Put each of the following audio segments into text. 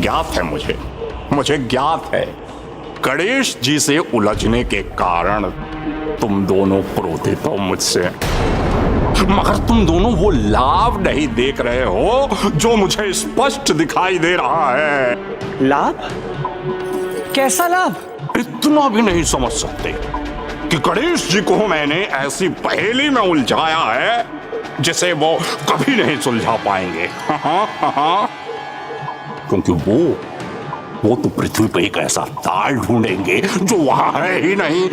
ज्ञात है मुझे ज्ञात है गणेश जी से उलझने के कारण तुम दोनों क्रोधित हो मुझसे, मगर तुम दोनों वो लाभ नहीं देख रहे हो जो मुझे स्पष्ट दिखाई दे रहा है। लाभ? कैसा लाभ? इतना भी नहीं समझ सकते कि गणेश जी को मैंने ऐसी पहेली में उलझाया है जिसे वो कभी नहीं सुलझा पाएंगे। क्योंकि वो तो पृथ्वी पे एक ऐसा ताल ढूंढेंगे जो वहां है ही नहीं,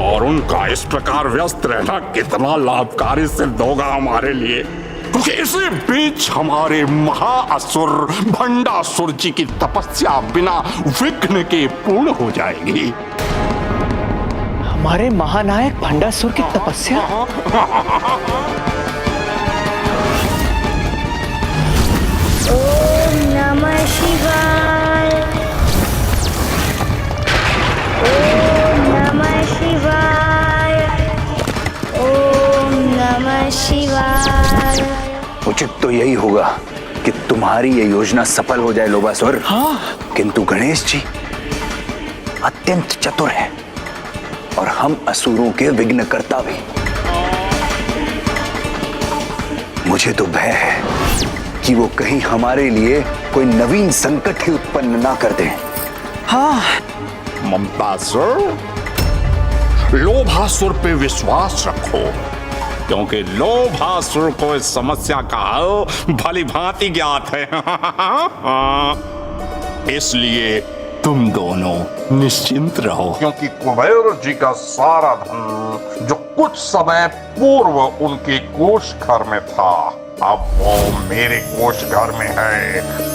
और उनका इस प्रकार व्यस्त रहना कितना लाभकारी सिद्ध होगा हमारे लिए, क्योंकि इसी बीच हमारे महाअसुर भंडासुर जी की तपस्या बिना विघ्न के पूर्ण हो जाएगी। हमारे महानायक भंडासुर की तपस्या? ओम नमः शिवाय। ओम नमः शिवाय। ओम नमः शिवाय। उचित तो यही होगा कि तुम्हारी ये योजना सफल हो जाए लोभासुर। हाँ। किंतु गणेश जी अत्यंत चतुर हैं और हम असुरों के विघ्नकर्ता भी। मुझे तो भय है कि वो कहीं हमारे लिए कोई नवीन संकट ही उत्पन्न ना कर दें। हाँ। ममतासुर, लोभासुर पे विश्वास रखो, क्योंकि लोभासुर को इस समस्या का हल भली भांति ज्ञात है। इसलिए तुम दोनों निश्चिंत रहो, क्योंकि कुबेर जी का सारा धन जो कुछ समय पूर्व उनके कोष घर में था, अब वो मेरे कोष घर में है।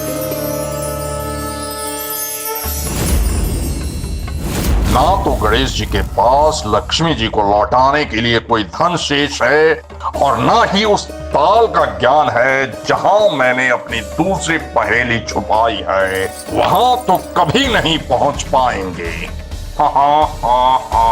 ना तो गणेश जी के पास लक्ष्मी जी को लौटाने के लिए कोई धन शेष है, और ना ही उस ताल का ज्ञान है जहां मैंने अपनी दूसरी पहेली छुपाई है। वहां तो कभी नहीं पहुंच पाएंगे। हा हा हा हा।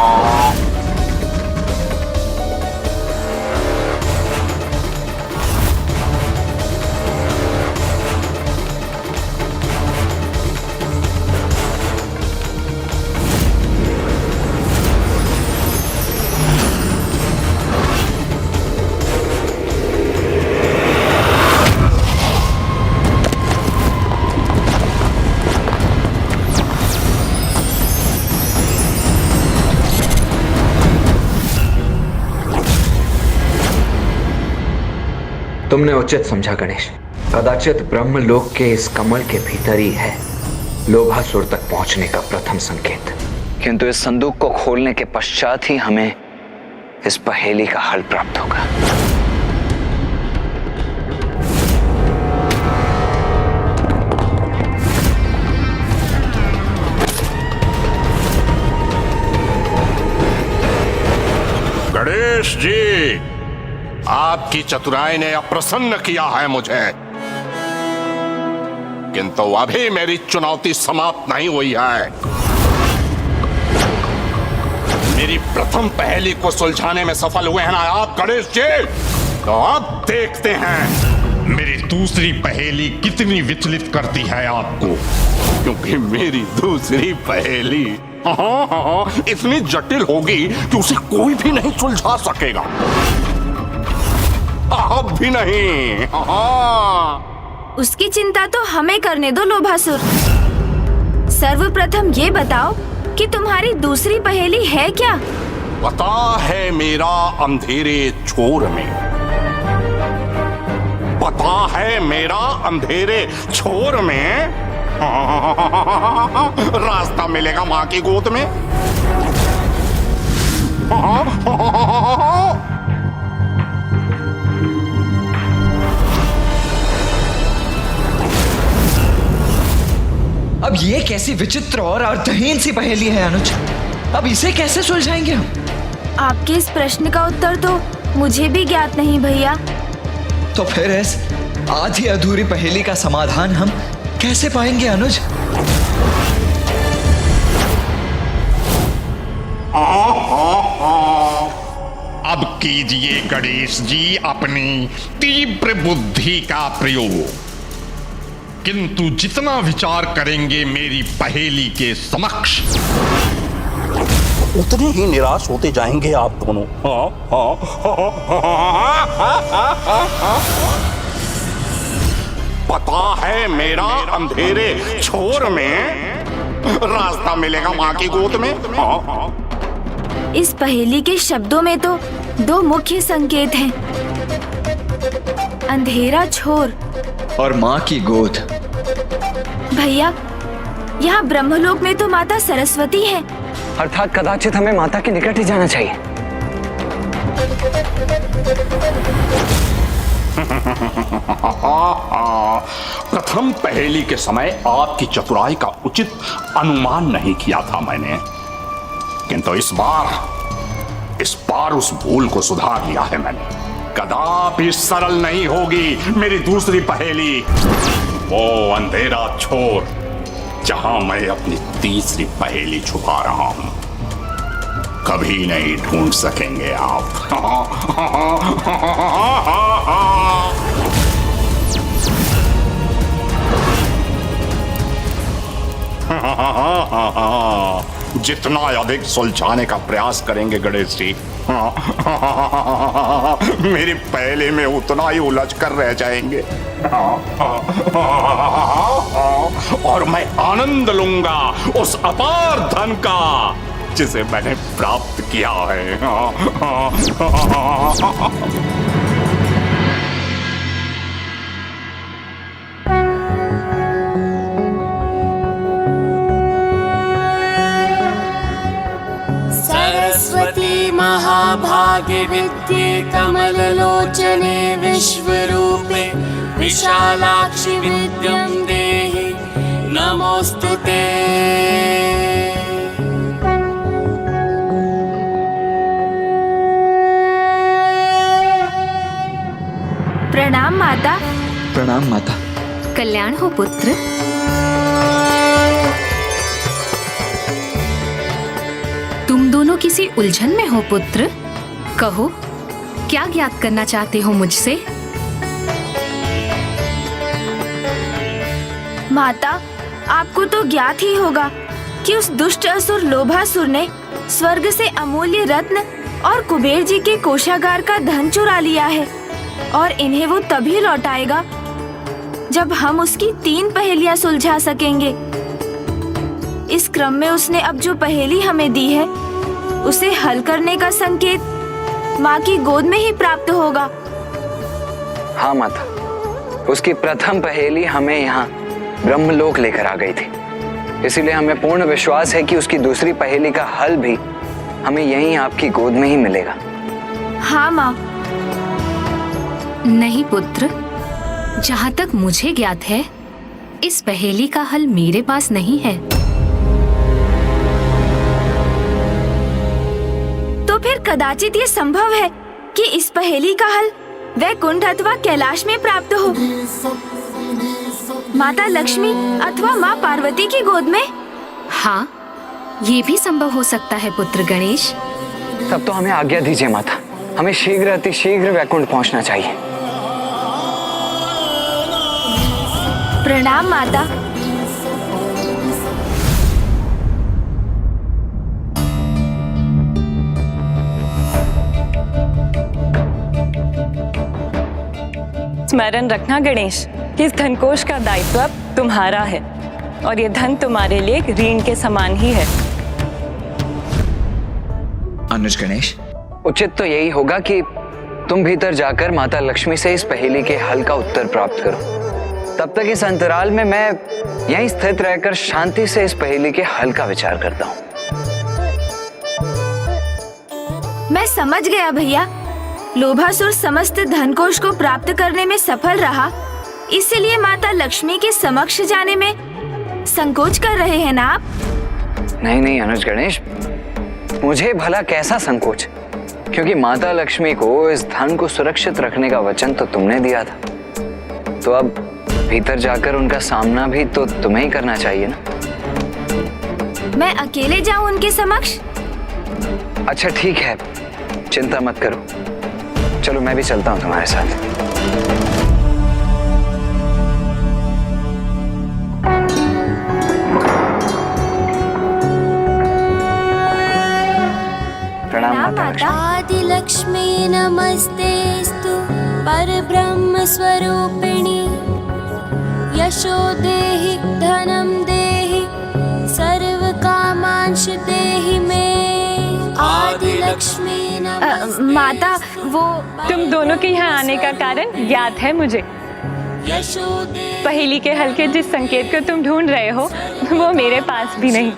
तुमने उचित समझा गणेश। कदाचित ब्रह्मलोक के इस कमल के भीतर ही है लोभासुर तक पहुंचने का प्रथम संकेत। किंतु इस संदूक को खोलने के पश्चात ही हमें इस पहेली का हल प्राप्त होगा। गणेश जी, आपकी चतुराई ने अप्रसन्न किया है मुझे, किंतु अभी मेरी चुनौती समाप्त नहीं हुई है। मेरी प्रथम पहेली को सुलझाने में सफल हुए हैं ना आप गणेश जी, तो अब देखते हैं मेरी दूसरी पहेली कितनी विचलित करती है आपको, क्योंकि मेरी दूसरी पहेली इतनी जटिल होगी कि उसे कोई भी नहीं सुलझा सकेगा। अब भी नहीं। उसकी चिंता तो हमें करने दो लोभासुर। सर्वप्रथम ये बताओ कि तुम्हारी दूसरी पहेली है क्या? पता है मेरा अंधेरे छोर में, पता है मेरा अंधेरे छोर में रास्ता मिलेगा मां की गोद में। अब ये कैसी विचित्र और अर्थहीन सी पहेली है अनुज, अब इसे कैसे सुलझाएंगे हम? आपके इस प्रश्न का उत्तर तो मुझे भी ज्ञात नहीं भैया। तो फिर इस आधी अधूरी पहेली का समाधान हम कैसे पाएंगे अनुज? अब कीजिए गणेश जी अपनी तीव्र बुद्धि का प्रयोग, किंतु जितना विचार करेंगे मेरी पहेली के समक्ष उतने ही निराश होते जाएंगे आप दोनों। पता है मेरा अंधेरे छोर में रास्ता मिलेगा माँ की गोद में। इस पहेली के शब्दों में तो दो मुख्य संकेत हैं, अंधेरा छोर और माँ की गोद। भैया, यहाँ ब्रह्मलोक में तो माता सरस्वती है। अर्थात कदाचित हमें माता के निकट ही जाना चाहिए। प्रथम पहेली के समय आपकी चतुराई का उचित अनुमान नहीं किया था मैंने, किंतु इस बार उस भूल को सुधार लिया है मैंने। कदापि सरल नहीं होगी मेरी दूसरी पहेली, वो अंधेरा छोर जहां मैं अपनी तीसरी पहेली छुपा रहा हूं। कभी नहीं ढूंढ सकेंगे आप। जितना अधिक सुलझाने का प्रयास करेंगे गणेश जी, मेरी पहले में उतना ही उलझ कर रह जाएंगे। और मैं आनंद लूंगा उस अपार धन का जिसे मैंने प्राप्त किया है। सरस्वती महाभागे विद्ये कमललोचने विश्वरूपे विशालाक्षि विद्यं देहि नमोस्तुते। प्रणाम माता। प्रणाम माता। कल्याण हो पुत्र। तुम दोनों किसी उलझन में हो पुत्र, कहो क्या ज्ञात करना चाहते हो मुझसे? माता, आपको तो ज्ञात ही होगा कि उस दुष्ट असुर लोभासुर ने स्वर्ग से अमूल्य रत्न और कुबेर जी के कोषागार का धन चुरा लिया है, और इन्हें वो तभी लौटाएगा जब हम उसकी 3 पहेलियां सुलझा सकेंगे। इस क्रम में उसने अब जो पहेली हमें दी है उसे हल करने का संकेत माँ की गोद में ही प्राप्त होगा। हाँ माता, उसकी प्रथम पहेली हमें यहाँ ब्रह्मलोक लेकर आ गई थी, इसीलिए हमें पूर्ण विश्वास है कि उसकी दूसरी पहेली का हल भी हमें यहीं आपकी गोद में ही मिलेगा। हाँ माँ। नहीं पुत्र, जहाँ तक मुझे ज्ञात है इस पहेली का हल मेरे पास नहीं है। तो फिर कदाचित ये संभव है कि इस पहेली का हल वैकुंठ अथवा कैलाश में प्राप्त हो, माता लक्ष्मी अथवा माँ पार्वती की गोद में। हाँ, ये भी संभव हो सकता है पुत्र गणेश। तब तो हमें आज्ञा दीजिए माता, हमें शीघ्र अतिशीघ्र वैकुंठ पहुंचना चाहिए। प्रणाम माता। स्मरण रखना गणेश कि इस धनकोष का दायित्व अब तुम्हारा है, और ये धन तुम्हारे लिए एक ऋण के समान ही है। अनुज गणेश, उचित तो यही होगा कि तुम भीतर जाकर माता लक्ष्मी से इस पहेली के हल का उत्तर प्राप्त करो। तब तक इस अंतराल में मैं यहीं स्थित रहकर शांति से इस पहेली के हल का विचार करता हूँ। मैं समझ गया भैया, लोभासुर समस्त धनकोष को प्राप्त करने में सफल रहा, इसलिए माता लक्ष्मी के समक्ष जाने में संकोच कर रहे हैं ना आप? नहीं नहीं अनुज गणेश, मुझे भला कैसा संकोच, क्योंकि माता लक्ष्मी को इस धन को सुरक्षित रखने का वचन तो तुमने दिया था, तो अब भीतर जाकर उनका सामना भी तो तुम्हें ही करना चाहिए ना। मैं अकेले जाऊं उनके समक्ष? अच्छा ठीक है, चिंता मत करो, चलो मैं भी चलता हूँ तुम्हारे साथ। प्रणाम माता लक्ष्मी। आदिलक्ष्मी नमस्तेस्तु परब्रह्म स्वरूपिणी यशो देहि धनं देहि सर्व कामांश देहि मे। आदिलक्ष्मी माता, वो तुम दोनों के यहाँ आने का कारण ज्ञात है मुझे। पहेली के हल के जिस संकेत को तुम ढूंढ रहे हो वो मेरे पास भी नहीं,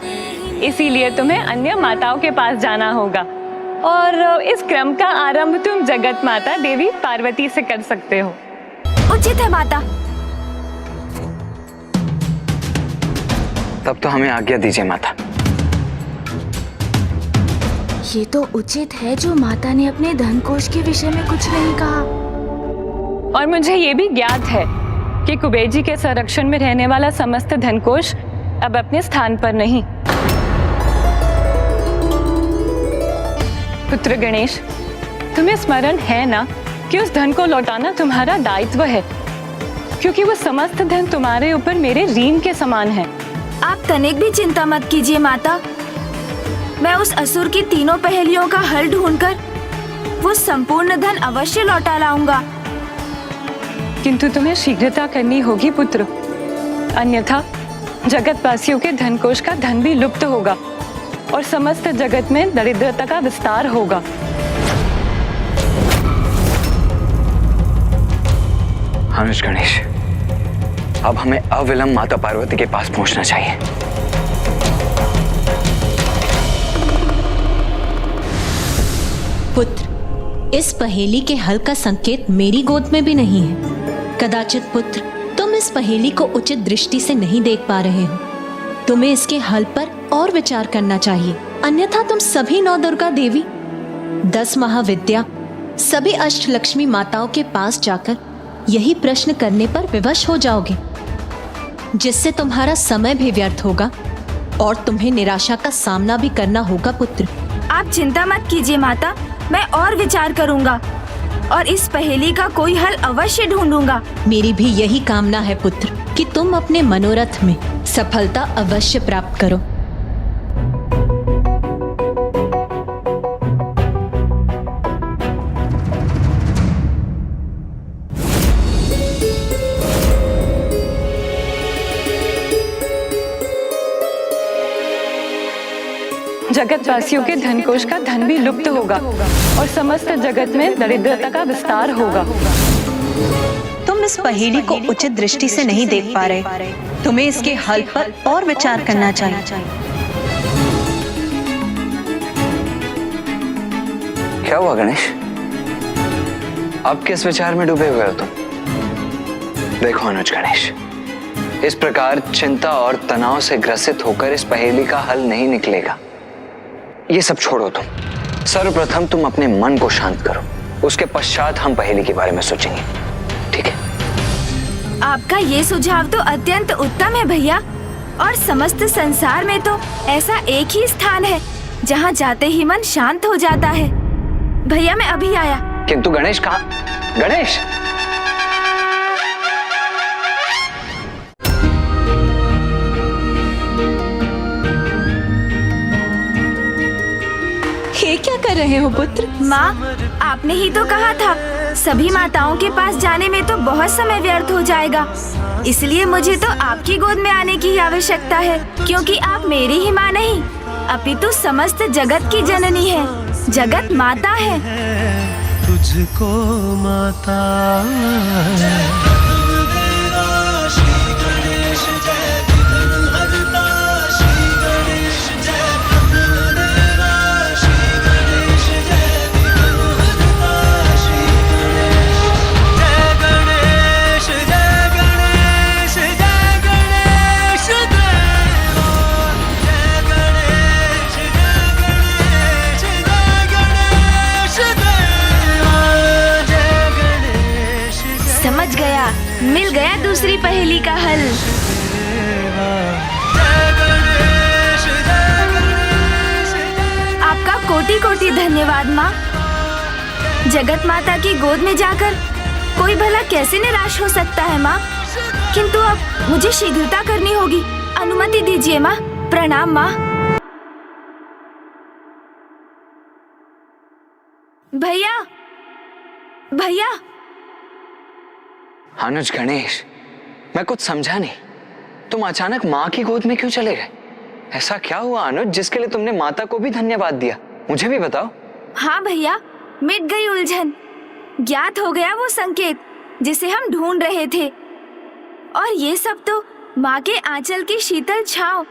इसीलिए तुम्हें अन्य माताओं के पास जाना होगा और इस क्रम का आरंभ तुम जगत माता देवी पार्वती से कर सकते हो। उचित है माता। तब तो हमें आज्ञा दीजिए माता। ये तो उचित है जो माता ने अपने धन कोष के विषय में कुछ नहीं कहा। और मुझे ये भी ज्ञात है कि कुबेर जी के संरक्षण में रहने वाला समस्त धन कोष अब अपने स्थान पर नहीं। पुत्र गणेश, तुम्हें स्मरण है ना कि उस धन को लौटाना तुम्हारा दायित्व है, क्योंकि वो समस्त धन तुम्हारे ऊपर मेरे ऋण के समान है। आप तनिक भी चिंता मत कीजिए माता, मैं उस असुर की तीनों पहेलियों का हल ढूंढकर वो संपूर्ण धन अवश्य लौटा लाऊंगा। किंतु तुम्हें शीघ्रता करनी होगी पुत्र, अन्यथा जगतवासियों के धन कोष का धन भी लुप्त होगा और समस्त जगत में दरिद्रता का विस्तार होगा। अनुज गणेश, अब हमें अविलंब माता पार्वती के पास पहुंचना चाहिए। पुत्र, इस पहेली के हल का संकेत मेरी गोद में भी नहीं है। कदाचित पुत्र तुम इस पहेली को उचित दृष्टि से नहीं देख पा रहे हो। तुम्हें इसके हल पर और विचार करना चाहिए, अन्यथा तुम सभी 9 दुर्गा देवी, 10 महाविद्या, सभी अष्टलक्ष्मी माताओं के पास जाकर यही प्रश्न करने पर विवश हो जाओगे, जिससे तुम्हारा समय भी व्यर्थ होगा और तुम्हें निराशा का सामना भी करना होगा। पुत्र, आप चिंता मत कीजिए माता, मैं और विचार करूंगा और इस पहेली का कोई हल अवश्य ढूंढूंगा। मेरी भी यही कामना है पुत्र कि तुम अपने मनोरथ में सफलता अवश्य प्राप्त करो। जगतवासियों के धन कोष का धन भी लुप्त होगा और समस्त जगत में दरिद्रता का विस्तार होगा। तुम इस पहेली को उचित दृष्टि से नहीं देख पा रहे, तुम्हें इसके हल पर और विचार करना चाहिए। क्या हुआ गणेश, अब किस विचार में डूबे हुए हो तुम? देखो अनुज गणेश, इस प्रकार चिंता और तनाव से ग्रसित होकर इस पहेली का हल नहीं निकलेगा। ये सब छोड़ो तुम, सर्वप्रथम तुम अपने मन को शांत करो, उसके पश्चात हम पहेली के बारे में सोचेंगे, ठीक है? आपका ये सुझाव तो अत्यंत उत्तम है भैया, और समस्त संसार में तो ऐसा एक ही स्थान है जहाँ जाते ही मन शांत हो जाता है। भैया मैं अभी आया। किंतु गणेश कहाँ? गणेश! ये क्या कर रहे हो पुत्र? माँ, आपने ही तो कहा था सभी माताओं के पास जाने में तो बहुत समय व्यर्थ हो जाएगा, इसलिए मुझे तो आपकी गोद में आने की आवश्यकता है, क्योंकि आप मेरी ही माँ नहीं अपितु समस्त जगत की जननी है, जगत माता है। तुझको माता मिल गया दूसरी पहेली का हल। आपका कोटि कोटि धन्यवाद माँ। जगत माता की गोद में जाकर कोई भला कैसे निराश हो सकता है माँ। किंतु अब मुझे शीघ्रता करनी होगी। अनुमति दीजिए माँ। प्रणाम माँ। भैया, भैया। अनुज गणेश, मैं कुछ समझा नहीं। तुम अचानक माँ की गोद में क्यों चले गए? ऐसा क्या हुआ अनुज जिसके लिए तुमने माता को भी धन्यवाद दिया? मुझे भी बताओ। हाँ भैया, मिट गई उलझन। ज्ञात हो गया वो संकेत जिसे हम ढूंढ रहे थे। और ये सब तो माँ के आंचल की शीतल छांव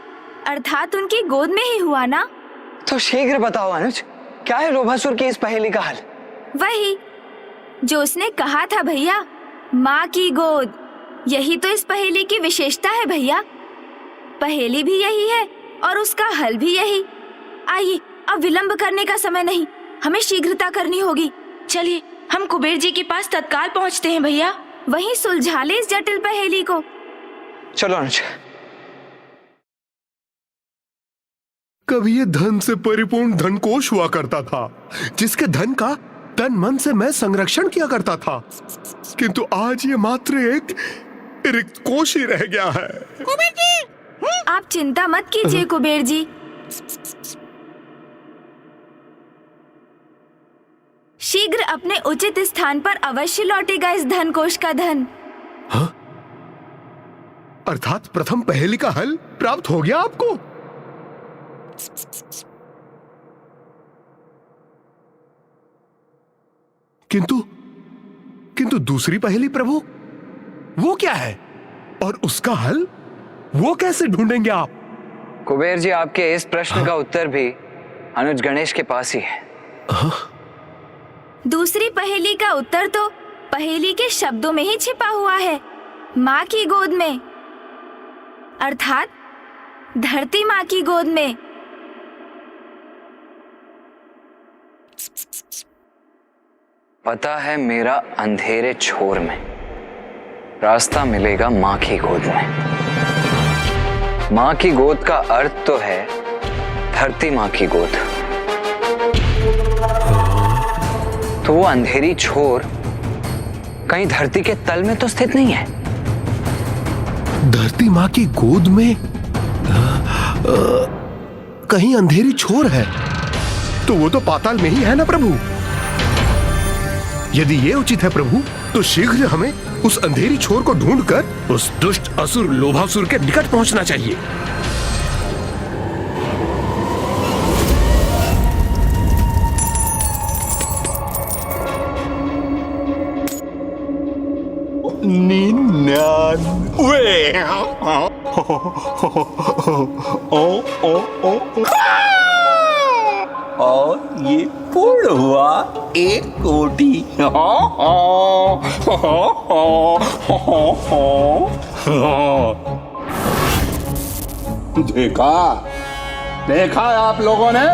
अर्थात उनकी गोद में ही हुआ ना। तो शीघ्र बताओ अनुज, क्या है लोभासुर की इस पहेली का हल? वही जो उसने कहा था भैया, माँ की गोद। यही तो इस पहेली की विशेषता है भैया। पहेली भी यही है और उसका हल भी यही। आइए, अब विलंब करने का समय नहीं, हमें शीघ्रता करनी होगी। चलिए हम कुबेर जी के पास तत्काल पहुंचते हैं भैया। वहीं सुलझा ले इस जटिल पहेली को। चलो अनुज। कभी ये धन से परिपूर्ण धनकोश हुआ करता था, जिसके धन का तन मन से मैं संरक्षण किया करता था। किंतु आज ये मात्र एक रिक्त कोश ही रह गया है। कुबेर जी, आप चिंता मत कीजिए कुबेर जी। शीघ्र अपने उचित स्थान पर अवश्य लौटेगा इस धनकोश का धन। हाँ? अर्थात प्रथम पहेली का हल प्राप्त हो गया आपको? किंतु दूसरी पहेली प्रभु, वो क्या है? और उसका हल वो कैसे ढूंढेंगे आप? कुबेर जी, आपके इस प्रश्न का उत्तर भी अनुज गणेश के पास ही है। दूसरी पहेली का उत्तर तो पहेली के शब्दों में ही छिपा हुआ है। माँ की गोद में, अर्थात धरती माँ की गोद में। पता है मेरा अंधेरे छोर में रास्ता मिलेगा माँ की गोद में। माँ की गोद का अर्थ तो है धरती माँ की गोद। तो वो अंधेरी छोर कहीं धरती के तल में तो स्थित नहीं है। धरती माँ की गोद में कहीं अंधेरी छोर है, तो वो तो पाताल में ही है ना प्रभु। यदि ये उचित है प्रभु, तो शीघ्र हमें उस अंधेरी छोर को ढूंढकर उस दुष्ट असुर लोभासुर के निकट पहुंचना चाहिए। और ये पूर्ण हुआ 1 कोटि। देखा है आप लोगों ने?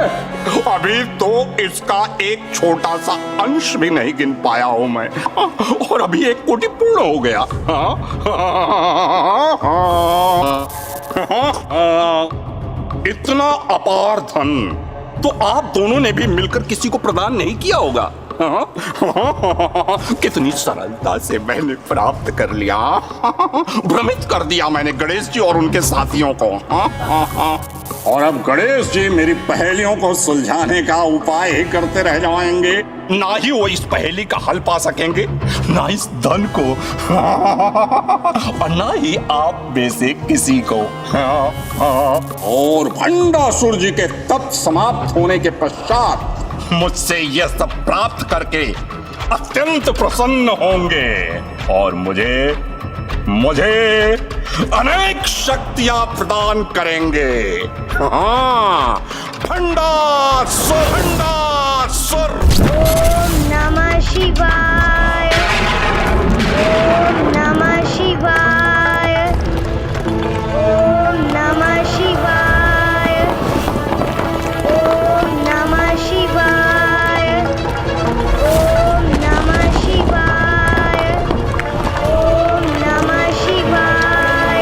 अभी तो इसका एक छोटा सा अंश भी नहीं गिन पाया हूं मैं, और अभी 1 कोटि पूर्ण हो गया। इतना अपार धन तो आप दोनों ने भी मिलकर किसी को प्रदान नहीं किया होगा। कितनी सरलता से मैंने प्राप्त कर लिया। भ्रमित कर दिया मैंने गणेश जी और उनके साथियों को। और अब गणेश जी मेरी पहेलियों को सुलझाने का उपाय ही करते रह जाएंगे। ना ही वो इस पहेली का हल पा सकेंगे, ना इस धन को, और ना ही आप में से किसी को। और भंडासुर जी के तप समाप्त होने के पश्चात मुझसे यह सब प्राप्त करके अत्यंत प्रसन्न होंगे और मुझे अनेक शक्तियां प्रदान करेंगे। भंडासुर। ओम नमः शिवाय। ओम नमः शिवाय। ओम नमः शिवाय। ओम नमः शिवाय। ओम नमः शिवाय। ओम नमः शिवाय।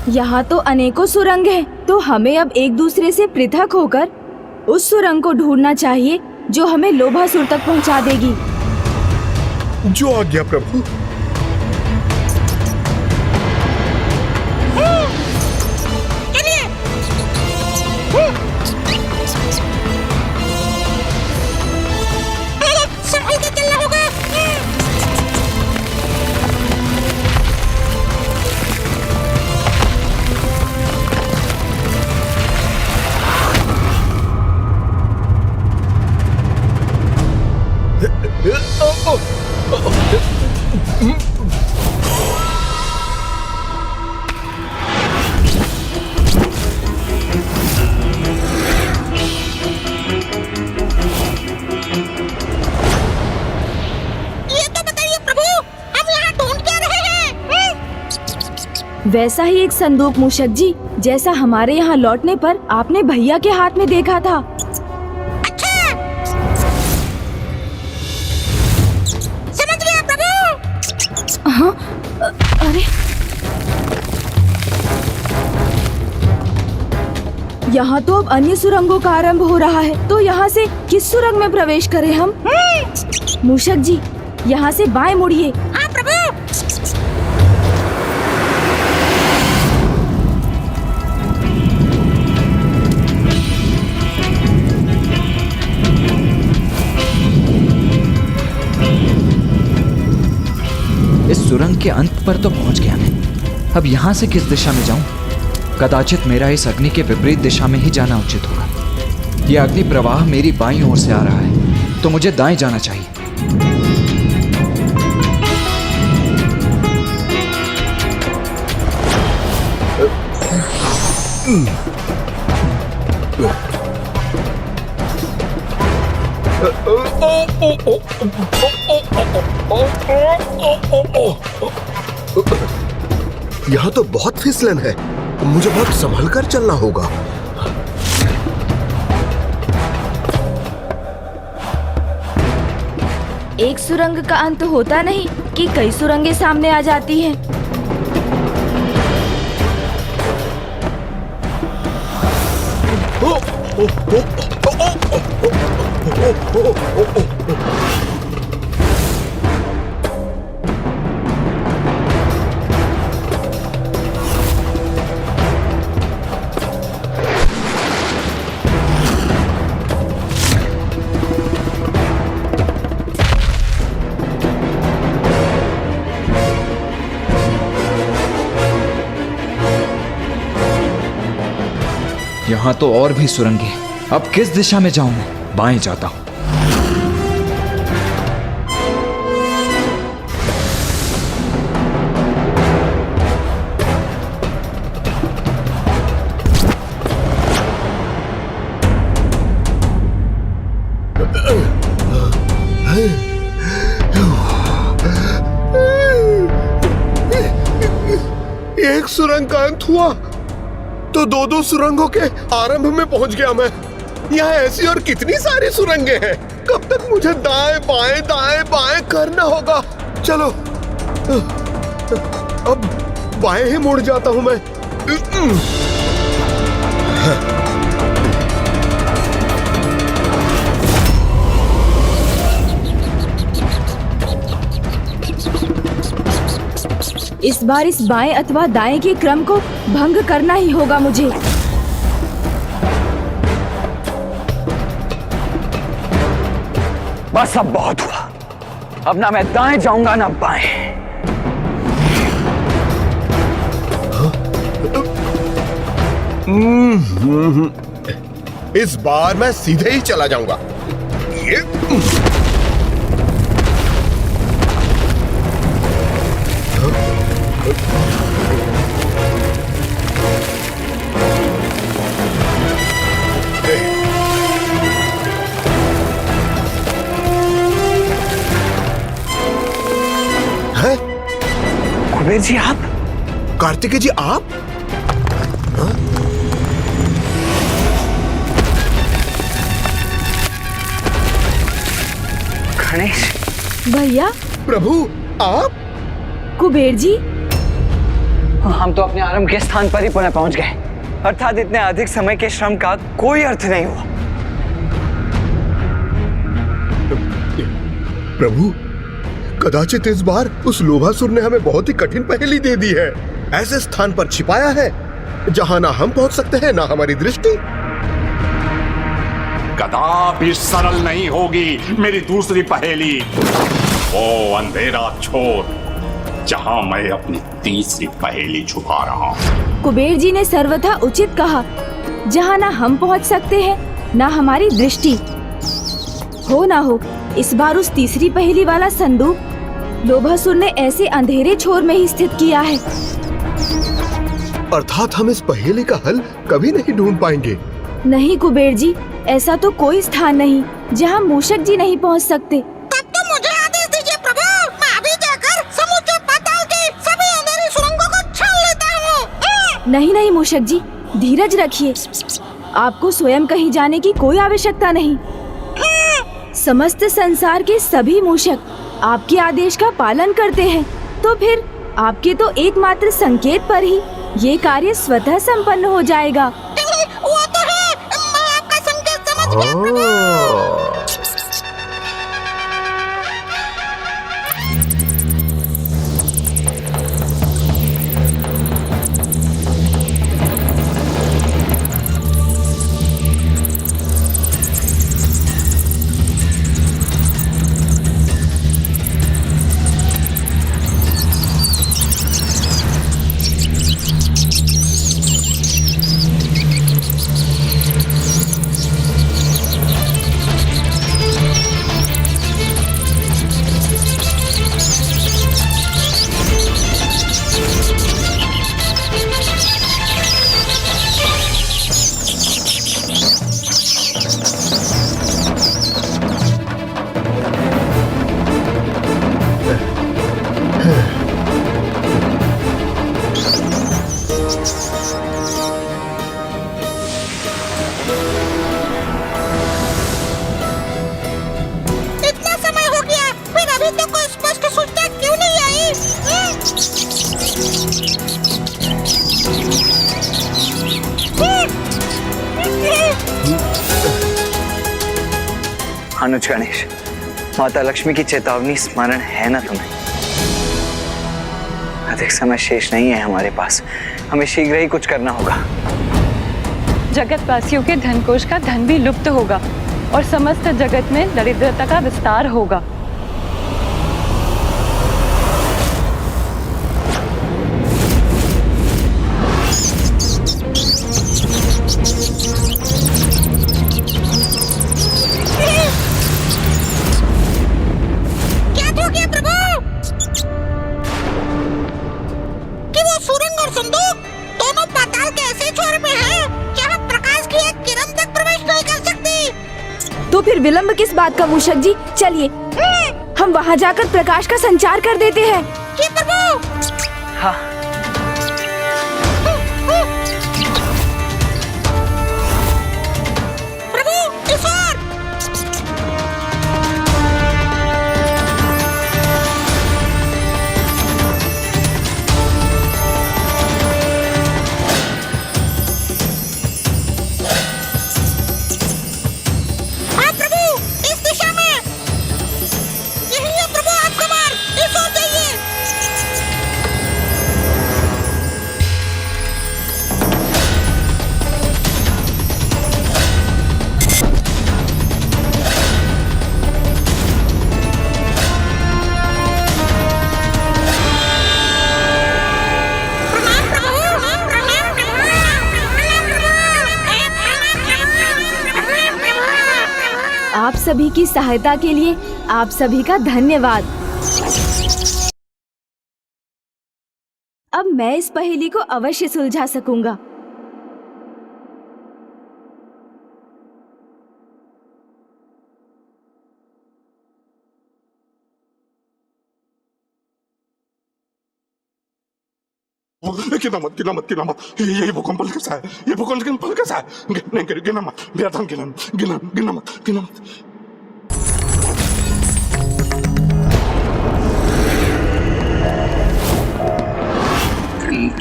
यहाँ तो अनेकों सुरंग हैं, तो हमें अब एक दूसरे से पृथक होकर उस सुरंग को ढूंढना चाहिए जो हमें लोभासुर तक पहुँचा देगी। जो आज्ञा प्रभु। वैसा ही एक संदूक मूषक जी, जैसा हमारे यहाँ लौटने पर आपने भैया के हाथ में देखा था। समझ गया प्रभु। हाँ, अरे यहाँ तो अब अन्य सुरंगों का आरंभ हो रहा है, तो यहाँ से किस सुरंग में प्रवेश करें हम? मूषक जी, यहाँ से बाएं मुड़िए। हाँ प्रभु। इस सुरंग के अंत पर तो पहुंच गया मैं। अब यहाँ से किस दिशा में जाऊं? कदाचित मेरा इस अग्नि के विपरीत दिशा में ही जाना उचित होगा। यह अग्नि प्रवाह मेरी बाईं ओर से आ रहा है, तो मुझे दाएं जाना चाहिए। यहाँ तो बहुत फिसलन है, मुझे बहुत संभल कर चलना होगा। एक सुरंग का अंत होता नहीं कि कई सुरंगें सामने आ जाती हैं। यहाँ तो और भी सुरंगें। अब किस दिशा में जाऊं मैं? बाएं जाता हूं। एक सुरंग का अंत हुआ तो दो सुरंगों के आरंभ में पहुंच गया मैं। यहाँ ऐसी और कितनी सारी सुरंगें हैं। कब तक मुझे दाएं बाएं करना होगा? चलो अब बाएं ही मुड़ जाता हूं मैं। इस बार इस बाएं अथवा दाएं के क्रम को भंग करना ही होगा मुझे। बस अब बहुत हुआ। अब ना मैं दाएं जाऊंगा ना बाएं। इस बार मैं सीधे ही चला जाऊंगा। ये कुबेर जी आप? कार्तिकेय जी आप? भैया। प्रभु आप? कुबेर जी हम तो अपने आरंभ के स्थान पर ही पुनः पहुंच गए, अर्थात इतने अधिक समय के श्रम का कोई अर्थ नहीं हुआ। प्रभु, कदाचित इस बार उस लोभासुर ने हमें बहुत ही कठिन पहेली दे दी है। ऐसे स्थान पर छिपाया है जहां ना हम पहुंच सकते हैं ना हमारी दृष्टि। कदापि सरल नहीं होगी मेरी दूसरी पहेली। वो अंधेरा छोड़ जहां मैं अपनी तीसरी पहेली छुपा रहा हूं। कुबेर जी ने सर्वथा उचित कहा, जहाँ ना हम पहुँच सकते हैं ना हमारी दृष्टि। हो ना हो इस बार उस तीसरी पहेली वाला संदूक लोभासुर ने ऐसे अंधेरे छोर में ही स्थित किया है। अर्थात हम इस पहेली का हल कभी नहीं ढूंढ पाएंगे। नहीं कुबेर जी, ऐसा तो कोई स्थान नहीं जहाँ मूषक जी नहीं पहुँच सकते। तब तो मुझे आदेश दीजिए प्रभु, मैं अभी जाकर समुद्र पाताल के सभी अंधेरी सुरंगों को छान लेता हूँ। नहीं नहीं मूषक जी, धीरज रखिए। आपको स्वयं कहीं जाने की कोई आवश्यकता नहीं। समस्त संसार के सभी मूषक आपके आदेश का पालन करते हैं, तो फिर आपके तो एकमात्र संकेत पर ही ये कार्य स्वतः संपन्न हो जाएगा। वो तो है, मैं आपका संकेत समझ गया प्रभु। अनुज गणेश, माता लक्ष्मी की चेतावनी स्मरण है ना तुम्हें? अधिक समय शेष नहीं है हमारे पास, हमें शीघ्र ही कुछ करना होगा। जगतवासियों के धनकोष का धन भी लुप्त होगा और समस्त जगत में दरिद्रता का विस्तार होगा। तो फिर विलंब किस बात का मूषक जी, चलिए हम वहाँ जाकर प्रकाश का संचार कर देते हैं। जी प्रभु। हाँ। प्रभु इस ओर। आप सभी की सहायता के लिए आप सभी का धन्यवाद। अब मैं इस पहेली को अवश्य सुलझा सकूंगा। गिना मत, गिना मत, गिना मत। ये भूकंप कैसा है? ये भूकंप कैसा है? नहीं गिना मत, मेरा धन गिना मत, गिना मत।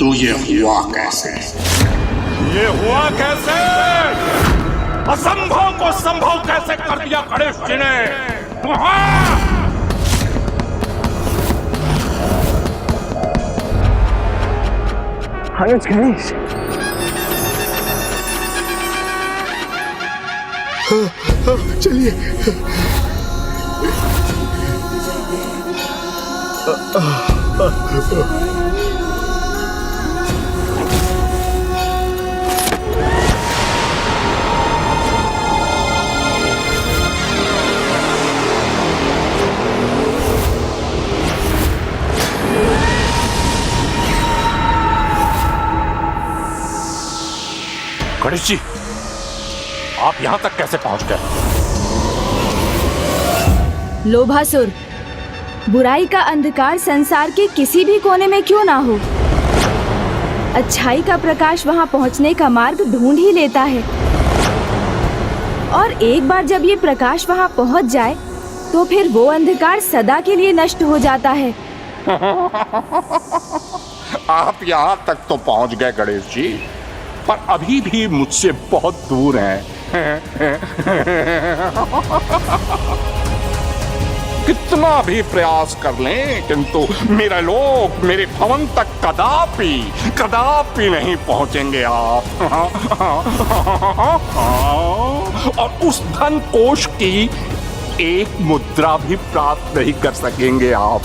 किंतु ये हुआ कैसे? ये हुआ कैसे? असंभव को संभव कैसे कर दिया गणेश जी ने? अनुज गणेश, चलिए। गणेश जी, आप यहां तक कैसे पहुंच गए? लोभासुर, बुराई का अंधकार संसार के किसी भी कोने में क्यों ना हो, अच्छाई का प्रकाश वहां पहुंचने का मार्ग ढूंढ ही लेता है। और एक बार जब ये प्रकाश वहां पहुंच जाए तो फिर वो अंधकार सदा के लिए नष्ट हो जाता है। आप यहाँ तक तो पहुँच गए गणेश जी, पर अभी भी मुझसे बहुत दूर हैं। कितना भी प्रयास कर लें, किंतु मेरा लोक, मेरे भवन तक कदापि कदापि नहीं पहुंचेंगे आप। और उस धन कोश की एक मुद्रा भी प्राप्त नहीं कर सकेंगे आप।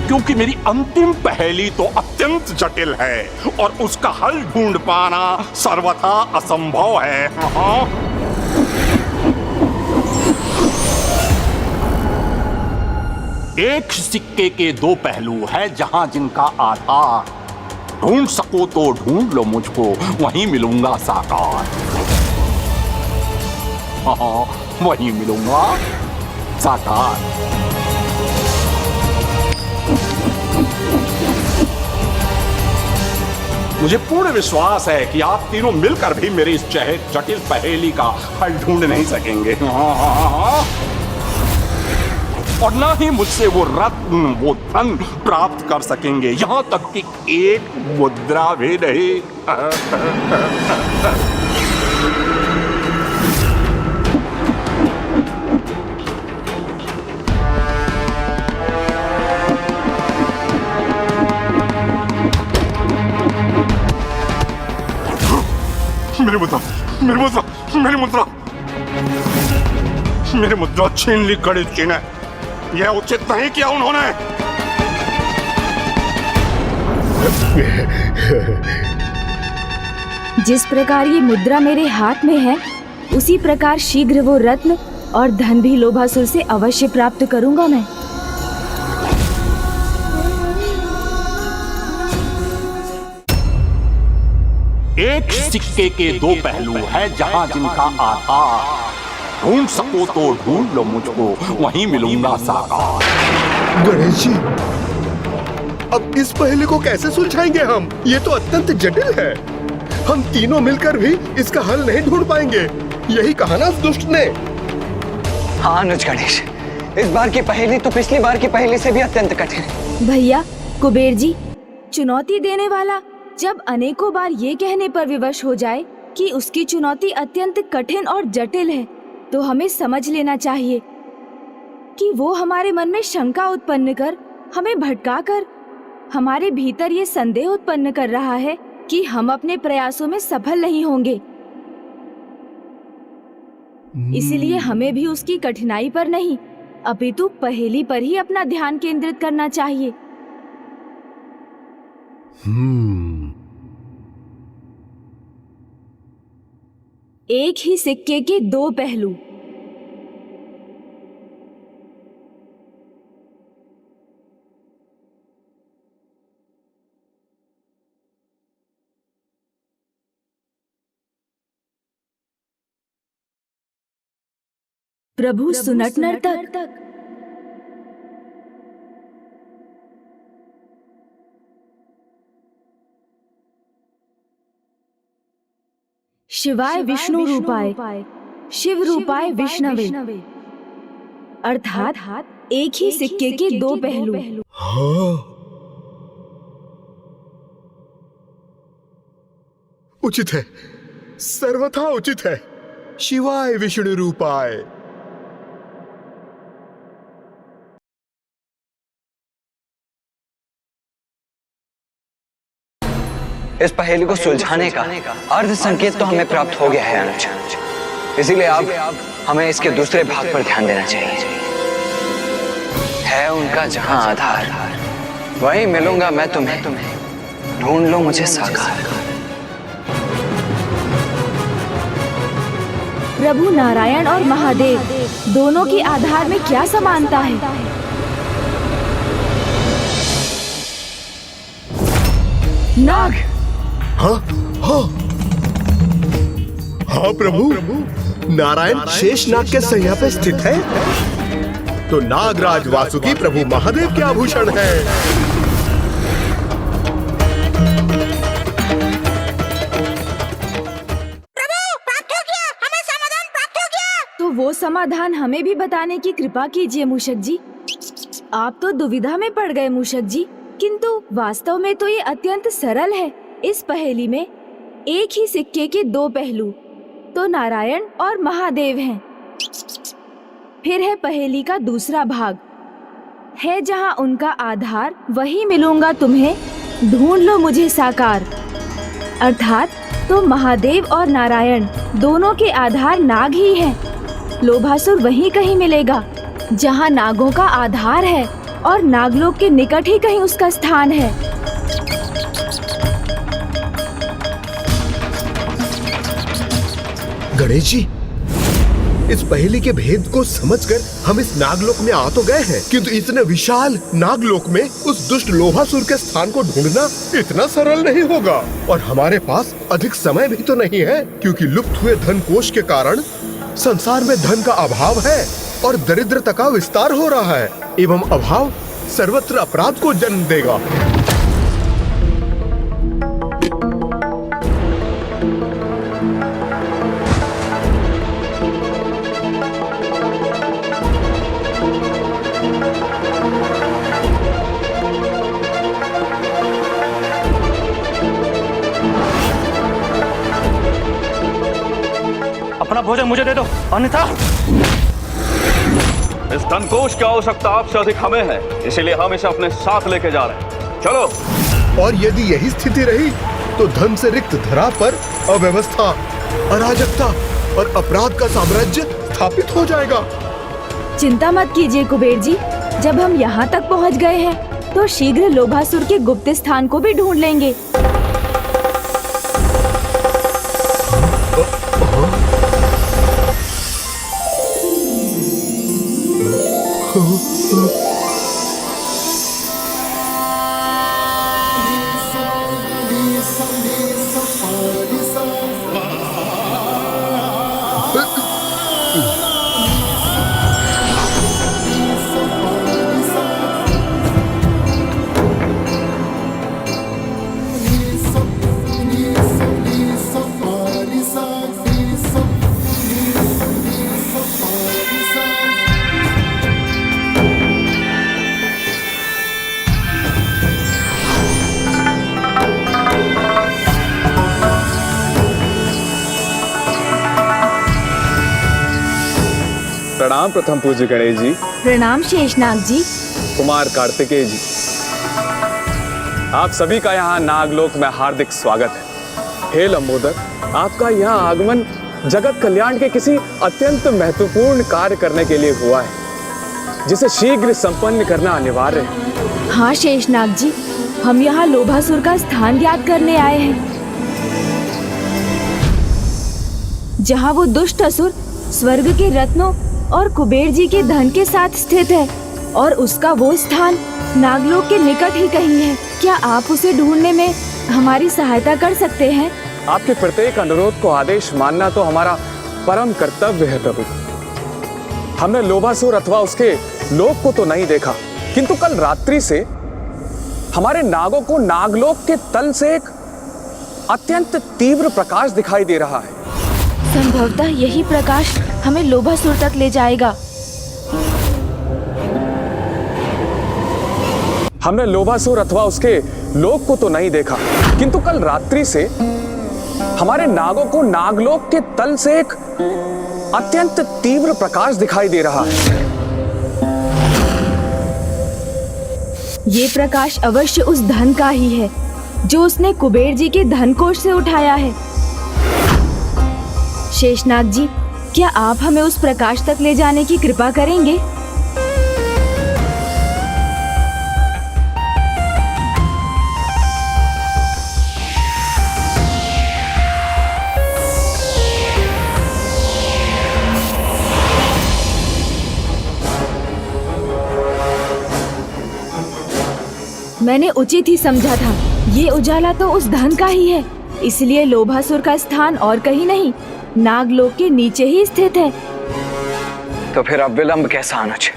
क्योंकि मेरी अंतिम पहेली तो अत्यंत जटिल है और उसका हल ढूंढ पाना सर्वथा असंभव है। एक सिक्के के दो पहलू है, जहां जिनका आधार ढूंढ सको तो ढूंढ लो मुझको, वहीं मिलूंगा साकार। वहीं मिलूंगा साकार। मुझे पूर्ण विश्वास है कि आप तीनों मिलकर भी मेरी इस जटिल पहेली का हल ढूंढ नहीं सकेंगे। और ना ही मुझसे वो रत्न, वो धन प्राप्त कर सकेंगे, यहां तक कि एक मुद्रा भी नहीं। मेरी मुद्रा, मेरी मुद्रा, मेरी मुद्रा, मेरी मुद्रा छीन ली गणेश जी ने। यह उचित नहीं किया उन्होंने। जिस प्रकार ये मुद्रा मेरे हाथ में है, उसी प्रकार शीघ्र वो रत्न और धन भी लोभासुर से अवश्य प्राप्त करूंगा मैं। एक सिक्के के दो पहलू है, जहां जिनका आधार ढूंढ सको तो ढूंढ लो मुझको, वहीं मिलूंगा साकार। गणेश जी, अब इस पहेली को कैसे सुलझाएंगे हम? ये तो अत्यंत जटिल है। हम तीनों मिलकर भी इसका हल नहीं ढूंढ पाएंगे। यही कहा ना उस दुष्ट ने। हाँ अनुज गणेश, इस बार की पहेली तो पिछली बार की पहेली से भी अत्यंत कठिन है। भैया कुबेर जी, चुनौती देने वाला जब अनेकों बार ये कहने पर विवश हो जाए कि उसकी चुनौती अत्यंत कठिन और जटिल है, तो हमें समझ लेना चाहिए कि वो हमारे मन में शंका उत्पन्न कर, हमें भटकाकर हमारे भीतर ये संदेह उत्पन्न कर रहा है कि हम अपने प्रयासों में सफल नहीं होंगे। इसलिए हमें भी उसकी कठिनाई पर नहीं, अपितु पहेली पर ही अपना ध्यान केंद्रित करना चाहिए। एक ही सिक्के के दो पहलू। प्रभु सुनट नर्तक। शिवाय विष्णु रूपाय शिव रूपाय विष्णवे, अर्थात एक ही सिक्के के दो पहलू। हाँ, उचित है, सर्वथा उचित है। शिवाय विष्णु रूपाय। इस पहेली को सुलझाने का अर्ध संकेत तो हमें प्राप्त हो गया है अनुज, इसीलिए अब हमें इसके दूसरे भाग पर ध्यान देना चाहिए। है उनका जहां आधार, वहीं मिलूंगा मैं तुम्हें, ढूंढ लो मुझे साकार। प्रभु नारायण और महादेव दोनों के आधार में क्या समानता है? नाग। हाँ हाँ हाँ प्रभु, नारायण शेषनाग के सैया पे स्थित है, तो नागराज वासुकी प्रभु महादेव के आभूषण है। तो वो समाधान हमें भी बताने की कृपा कीजिए मूषक जी। आप तो दुविधा में पड़ गए मूषक जी, किंतु वास्तव में तो ये अत्यंत सरल है। इस पहेली में एक ही सिक्के के दो पहलू तो नारायण और महादेव हैं। फिर है पहेली का दूसरा भाग, है जहाँ उनका आधार वही मिलूंगा तुम्हें, ढूंढ लो मुझे साकार। अर्थात तो महादेव और नारायण दोनों के आधार नाग ही हैं। लोभासुर वहीं कहीं मिलेगा जहाँ नागों का आधार है, और नागलोक के निकट ही कहीं उसका स्थान है। गणेश जी, इस पहेली के भेद को समझकर हम इस नागलोक में आ तो गए हैं, किंतु इतने विशाल नागलोक में उस दुष्ट लोभासुर के स्थान को ढूंढना इतना सरल नहीं होगा। और हमारे पास अधिक समय भी तो नहीं है, क्योंकि लुप्त हुए धन कोष के कारण संसार में धन का अभाव है और दरिद्रता का विस्तार हो रहा है, एवं अभाव सर्वत्र अपराध को जन्म देगा। अपना भोजन मुझे दे दो, अन्यथा इस धनकोष की आवश्यकता आपसे अधिक हमें है, इसीलिए हम इसे अपने साथ लेके जा रहे हैं। चलो। और यदि यही स्थिति रही तो धन से रिक्त धरा पर अव्यवस्था, अराजकता और अपराध का साम्राज्य स्थापित हो जाएगा। चिंता मत कीजिए कुबेर जी, जब हम यहाँ तक पहुँच गए हैं तो शीघ्र लोभासुर के गुप्त स्थान को भी ढूंढ लेंगे। प्रणाम प्रथम पूज्य गणेश जी। प्रणाम शेषनाग जी। कुमार कार्तिकेय जी, आप सभी का यहाँ नागलोक में हार्दिक स्वागत है। हे लंबोदर, आपका यहाँ आगमन जगत कल्याण के किसी अत्यंत महत्वपूर्ण कार्य करने के लिए हुआ है, जिसे शीघ्र संपन्न करना अनिवार्य है। हाँ शेषनाग जी, हम यहाँ लोभासुर का स्थान ज्ञात करने आए हैं, जहाँ वो दुष्ट असुर स्वर्ग के रत्नों और कुबेर जी के धन के साथ स्थित है, और उसका वो स्थान नागलोक के निकट ही कहीं है। क्या आप उसे ढूंढने में हमारी सहायता कर सकते हैं? आपके प्रत्येक अनुरोध को आदेश मानना तो हमारा परम कर्तव्य है प्रभु। हमने लोभासुर अथवा उसके लोक को तो नहीं देखा, किंतु कल रात्रि से हमारे नागों को नागलोक के तल से एक अत्यंत तीव्र प्रकाश दिखाई दे रहा है। संभवतः यही प्रकाश हमें लोभासुर तक ले जाएगा। हमने लोभासुर अथवा उसके लोक को तो नहीं देखा, किंतु कल रात्रि से हमारे नागों को नागलोक के तल से एक अत्यंत तीव्र प्रकाश दिखाई दे रहा है। ये प्रकाश अवश्य उस धन का ही है जो उसने कुबेर जी के धन कोष से उठाया है। शेषनाग जी, क्या आप हमें उस प्रकाश तक ले जाने की कृपा करेंगे? मैंने उचित ही समझा था। ये उजाला तो उस धन का ही है, इसलिए लोभासुर का स्थान और कहीं नहीं, नागलोक के नीचे ही स्थित है। तो फिर अब विलंब कैसा अनुज?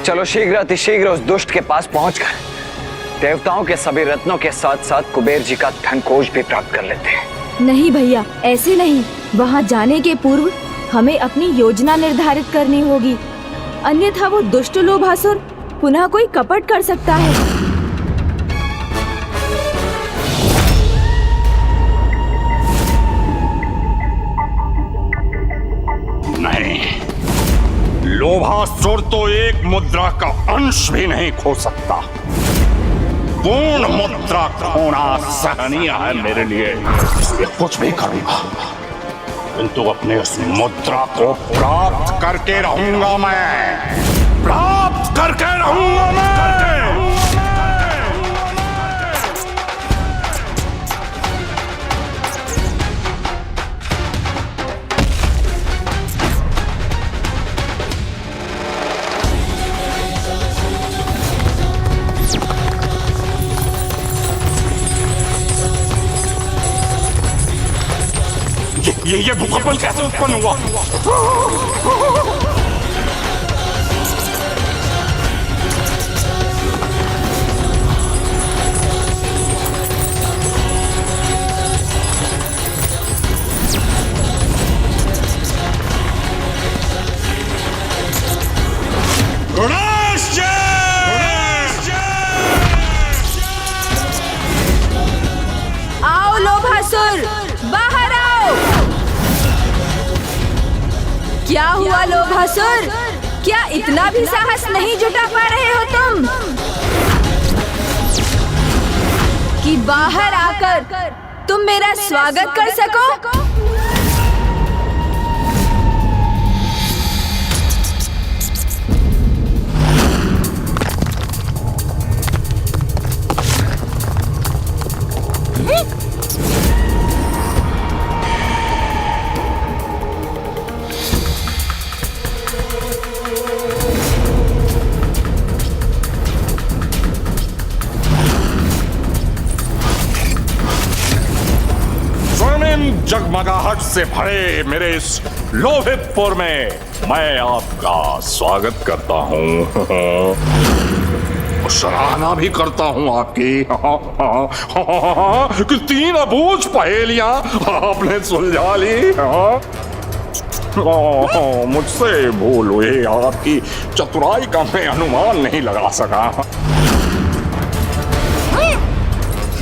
चलो शीघ्र अतिशीघ्र उस दुष्ट के पास पहुंचकर देवताओं के सभी रत्नों के साथ साथ कुबेर जी का धन कोष भी प्राप्त कर लेते हैं। नहीं भैया, ऐसे नहीं। वहां जाने के पूर्व हमें अपनी योजना निर्धारित करनी होगी, अन्यथा वो दुष्ट लोभासुर पुनः कोई कपट कर सकता है। नहीं, लोभासुर तो एक मुद्रा का अंश भी नहीं खो सकता। पूर्ण मुद्रा खोना सहनीय है मेरे लिए। कुछ भी करूंगा, किंतु अपने उस मुद्रा को प्राप्त करके रहूंगा मैं। प्राप्त करके रहूंगा मैं। ये भूकंप कैसे उत्पन्न हुआ? आओ लोभासुर, बाहर आओ। क्या हुआ लोभासुर? क्या इतना भी साहस नहीं जुटा पा रहे हो तुम कि बाहर आकर तुम मेरा स्वागत कर सको? जगमगाहट से भरे मेरे इस लोहितपुर में मैं आपका स्वागत करता हूँ। सराहना भी करता हूँ आपकी कि 3 अबूझ पहेलियां आपने सुलझा ली। मुझसे भूल हुई, आपकी चतुराई का मैं अनुमान नहीं लगा सका,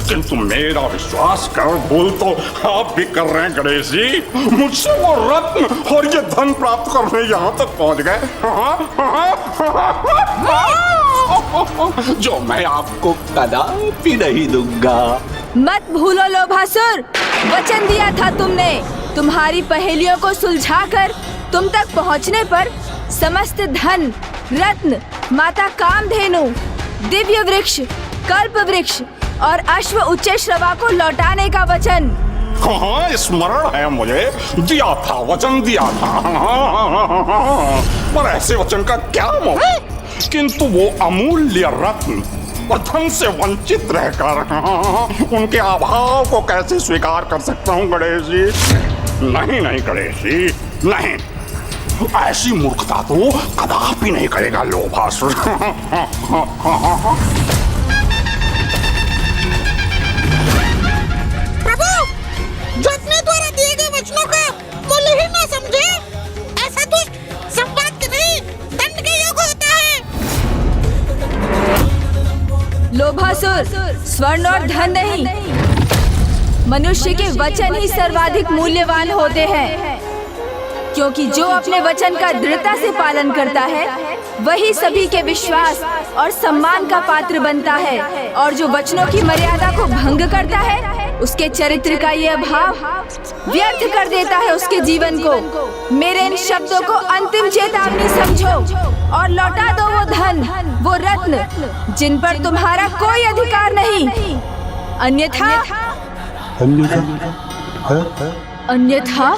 किंतु मेरा विश्वास कर भूल तो आप भी कर रहे हैं गणेश जी। मुझसे वो रत्न और ये धन प्राप्त करने यहाँ तक पहुँच गए जो मैं आपको कदापि नहीं दूंगा। मत भूलो लोभासुर, वचन दिया था तुमने। तुम्हारी पहेलियों को सुलझाकर तुम तक पहुँचने पर समस्त धन, रत्न, माता कामधेनु, दिव्य वृक्ष, कल्प वृक्ष और अश्व उच्च श्रवा को लौटाने का वचन। हाँ, स्मरण है मुझे, दिया था, वचन दिया था। पर ऐसे वचन का क्या मोह? किंतु वो अमूल्य रत्न और धन से वंचित रहकर उनके अभाव को कैसे स्वीकार कर सकता हूँ गणेश जी? नहीं नहीं गणेश जी, नहीं, ऐसी मूर्खता तो कदापि नहीं करेगा लोभासुर। प्रभु, जो अपने द्वारा दिए गए वचनों का स्वर्ण और धन नहीं, मनुष्य के वचन ही सर्वाधिक मूल्यवान होते हैं, क्योंकि जो अपने वचन का दृढ़ता से पालन करता है वही सभी के विश्वास और सम्मान का पात्र बनता है, और जो वचनों की मर्यादा को भंग करता है उसके चरित्र का यह भाव व्यर्थ कर देता है उसके जीवन को। मेरे इन शब्दों को अंतिम चेतावनी समझो और लौटा दो वो धन, वो रत्न जिन पर तुम्हारा कोई अधिकार नहीं, अन्यथा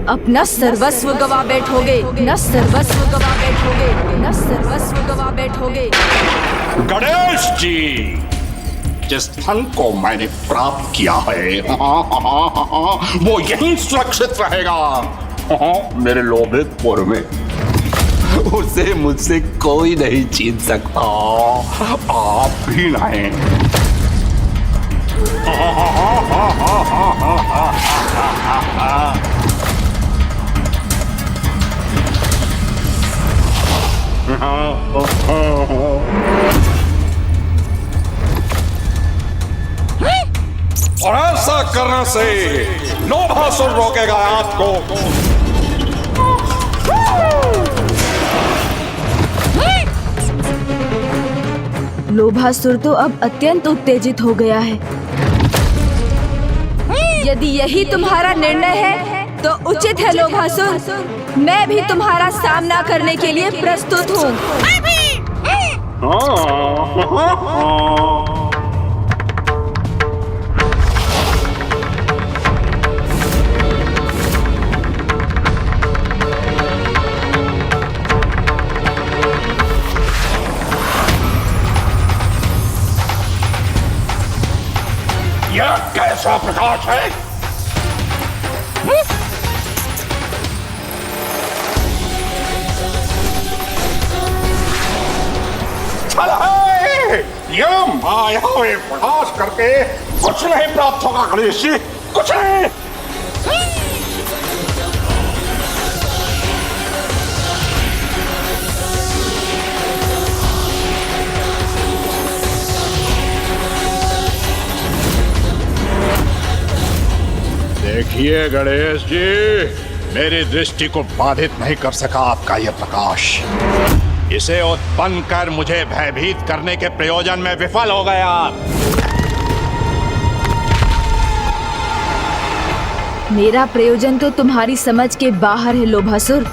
अपना सर्वस्व गवा बैठोगे, न सर्वस्व गवा बैठोगे, न सर्वस्व गवा बैठोगे। गणेश जी, जिस धन को मैंने प्राप्त किया है वो यहीं सुरक्षित रहेगा, मेरे लोभितपुर में। उसे मुझसे कोई नहीं छीन सकता, आप भी नहीं। और ऐसा करने से लोभासुर रोकेगा आपको। लोभासुर तो अब अत्यंत उत्तेजित हो गया है। यदि यही तुम्हारा निर्णय है तो उचित है लोभासुर, मैं भी तुम्हारा सामना करने के लिए प्रस्तुत हूँ। यह कैसा प्रकाश है? यह मायावी प्रकाश करके कुछ नहीं प्राप्त होगा गणेश जी, कुछ नहीं। देखिए गणेश जी, मेरी दृष्टि को बाधित नहीं कर सका आपका यह प्रकाश। इसे उत्पन्न कर मुझे भयभीत करने के प्रयोजन में विफल हो गया। मेरा प्रयोजन तो तुम्हारी समझ के बाहर है लोभासुर।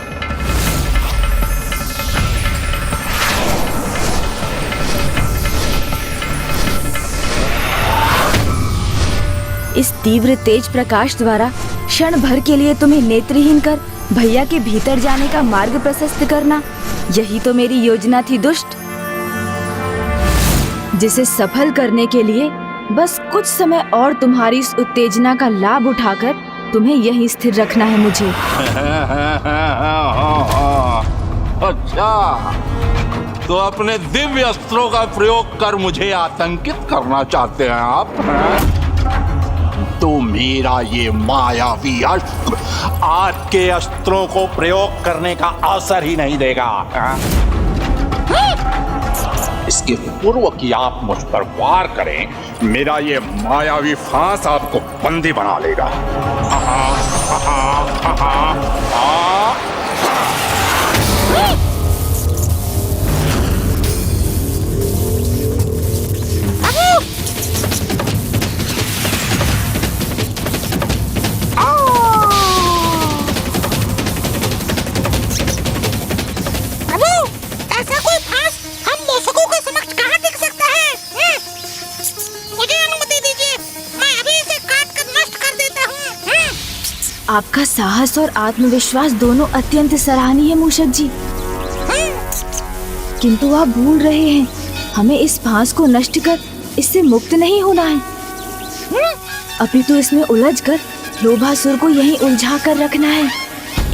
इस तीव्र तेज प्रकाश द्वारा क्षण भर के लिए तुम्हें नेत्रहीन कर भैया के भीतर जाने का मार्ग प्रशस्त करना, यही तो मेरी योजना थी दुष्ट, जिसे सफल करने के लिए बस कुछ समय और तुम्हारी इस उत्तेजना का लाभ उठाकर तुम्हें यहीं स्थिर रखना है मुझे। अच्छा, तो अपने दिव्य अस्त्रों का प्रयोग कर मुझे आतंकित करना चाहते हैं आप? तो मेरा ये मायावी अस्त्र आपके अस्त्रों को प्रयोग करने का अवसर ही नहीं देगा। इसके पूर्व कि आप मुझ पर वार करें, मेरा ये मायावी फांस आपको बंदी बना लेगा। आपका साहस और आत्मविश्वास दोनों अत्यंत सराहनीय है मूषक जी, किंतु आप भूल रहे हैं, हमें इस फांस को नष्ट कर इससे मुक्त नहीं होना है, अपितु इसमें उलझकर लोभासुर को यहीं उलझा कर रखना है।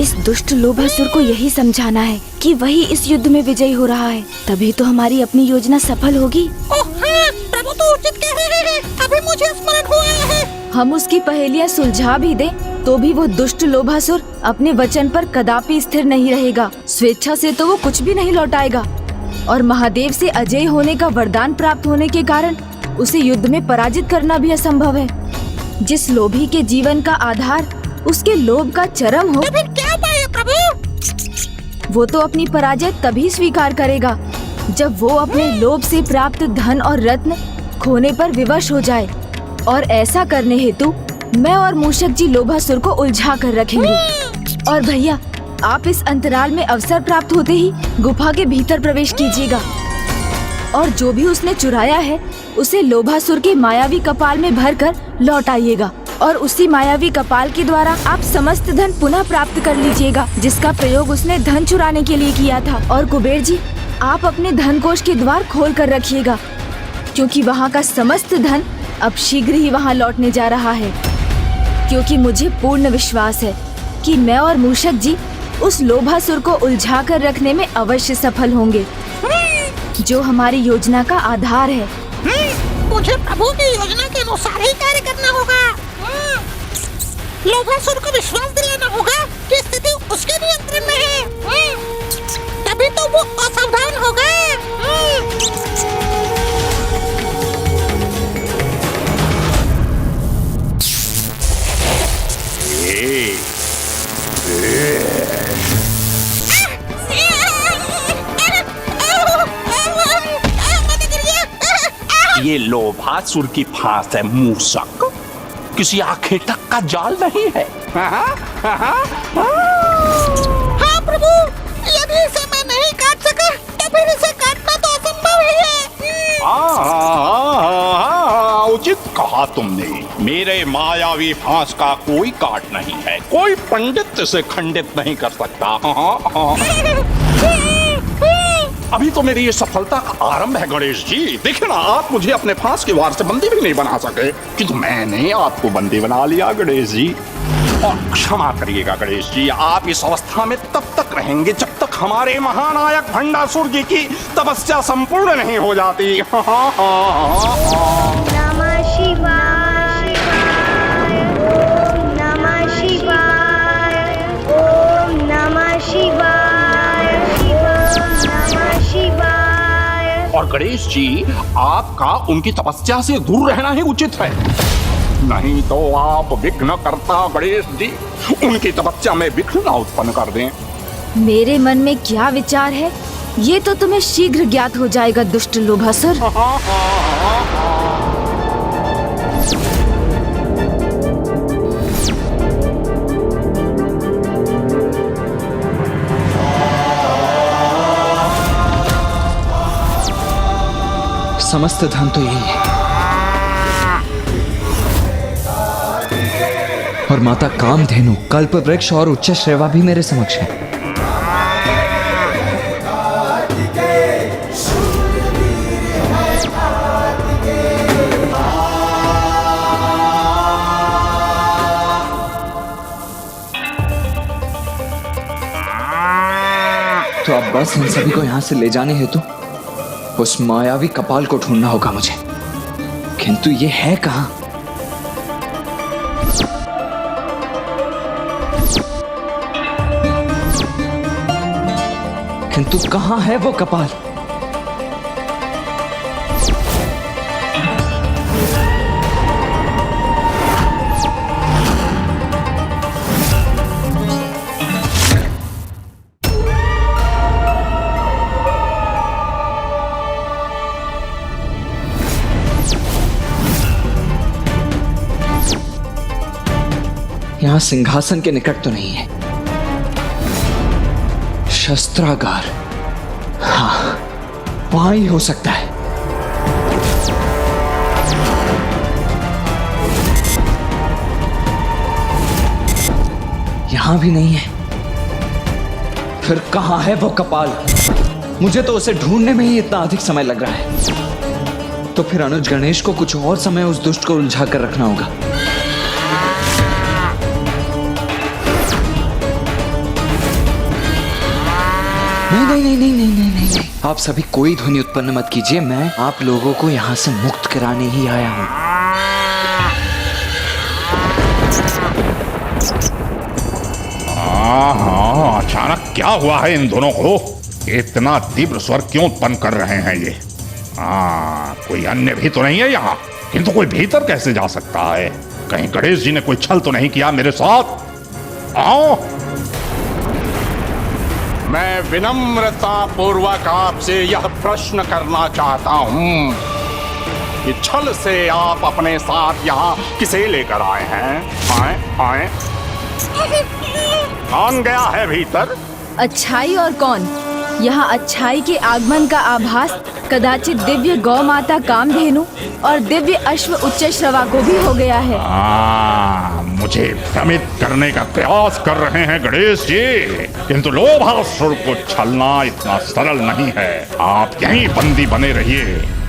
इस दुष्ट लोभासुर को यही समझाना है कि वही इस युद्ध में विजयी हो रहा है, तभी तो हमारी अपनी योजना सफल होगी। प्रभु तो उचित कह रहे हैं, अभी मुझे स्मरण हुआ है। हम उसकी पहेलियां सुलझा भी दें तो भी वो दुष्ट लोभासुर अपने वचन पर कदापि स्थिर नहीं रहेगा। स्वेच्छा से तो वो कुछ भी नहीं लौटाएगा, और महादेव से अजय होने का वरदान प्राप्त होने के कारण उसे युद्ध में पराजित करना भी असंभव है। जिस लोभी के जीवन का आधार उसके लोभ का चरम हो, तो फिर क्या उपाय है प्रभु? वो तो अपनी पराजय तभी स्वीकार करेगा जब वो अपने लोभ से प्राप्त धन और रत्न खोने पर विवश हो जाए। और ऐसा करने हेतु मैं और मूषक जी लोभासुर को उलझा कर रखेंगे। और भैया, आप इस अंतराल में अवसर प्राप्त होते ही गुफा के भीतर प्रवेश कीजिएगा और जो भी उसने चुराया है उसे लोभासुर के मायावी कपाल में भरकर लौट आइएगा। और उसी मायावी कपाल के द्वारा आप समस्त धन पुनः प्राप्त कर लीजिएगा जिसका प्रयोग उसने धन चुराने के लिए किया था। और कुबेर जी, आप अपने धन कोष के द्वार खोल कर रखिएगा, क्योंकि वहाँ का समस्त धन अब शीघ्र ही वहाँ लौटने जा रहा है। क्योंकि मुझे पूर्ण विश्वास है कि मैं और मूषक जी उस लोभासुर को उलझा कर रखने में अवश्य सफल होंगे, जो हमारी योजना का आधार है। मुझे प्रभु की योजना के अनुसार ही कार्य करना होगा। लोभासुर को विश्वास दिलाना होगा कि स्थिति उसके नियंत्रण में है, तभी तो वो असावधान होगा। ये लोभासुर की फांस है मूषक, किसी आखे तक का जाल नहीं है। हाँ प्रभु, यदि इसे मैं नहीं काट सका तो फिर इसे काटना तो असंभव ही है। उचित कहा तुमने। मेरे मायावी फांस का कोई काट नहीं है, कोई पंडित इसे खंडित नहीं कर सकता। अभी तो मेरी ये सफलता का आरंभ है गणेश जी। देखिए ना, आप मुझे अपने फांस के वार से बंदी भी नहीं बना सके, किंतु मैंने आपको बंदी बना लिया गणेश जी। और क्षमा करिएगा गणेश जी, आप इस अवस्था में तब तक रहेंगे जब तक हमारे महानायक भंडासुर जी की तपस्या संपूर्ण नहीं हो जाती। नमः शिवाय, नमः शिवाय, ओम नमः शिवाय, नमः शिवाय। और गणेश जी, आपका उनकी तपस्या से दूर रहना ही उचित है, नहीं तो आप विघ्न करता गणेश जी उनकी तपस्या में विघ्न न उत्पन्न कर दें। मेरे मन में क्या विचार है ये तो तुम्हें शीघ्र ज्ञात हो जाएगा दुष्ट लोभासुर। समस्त धन तो यही है और माता कामधेनु, कल्प वृक्ष और उच्च श्रेवा भी मेरे समक्ष है। तो अब बस इन सभी को यहां से ले जाने हेतु उस मायावी कपाल को ढूंढना होगा मुझे, किंतु ये है कहां? किंतु कहां है वो कपाल? यहां सिंहासन के निकट तो नहीं है। शस्त्रागार, हाँ, वहां ही हो सकता है। यहां भी नहीं है। फिर कहां है वो कपाल? मुझे तो उसे ढूंढने में ही इतना अधिक समय लग रहा है। तो फिर अनुज गणेश को कुछ और समय उस दुष्ट को उलझा कर रखना होगा। नहीं, आप सभी कोई ध्वनि उत्पन्न मत कीजिए। मैं आप लोगों को यहाँ से मुक्त कराने ही आया हूँ। हाँ, अचानक क्या हुआ है इन दोनों को? इतना तीव्र स्वर क्यों उत्पन्न कर रहे हैं ये? हाँ, कोई अन्य भी तो नहीं है यहाँ, किंतु कोई भीतर कैसे जा सकता है? कहीं गणेश जी ने कोई छल तो नहीं किया मेरे साथ? आओ। मैं विनम्रता पूर्वक आपसे यह प्रश्न करना चाहता हूँ कि छल से आप अपने साथ यहाँ किसे लेकर आए हैं? आए कौन गया है भीतर? अच्छाई और कौन? यहाँ अच्छाई के आगमन का आभास कदाचित दिव्य गौ माता कामधेनु और दिव्य अश्व उच्च श्रवा को भी हो गया है। मुझे भ्रमित करने का प्रयास कर रहे हैं गणेश जी, किंतु लोभासुर को छलना इतना सरल नहीं है। आप यहीं बंदी बने रहिए,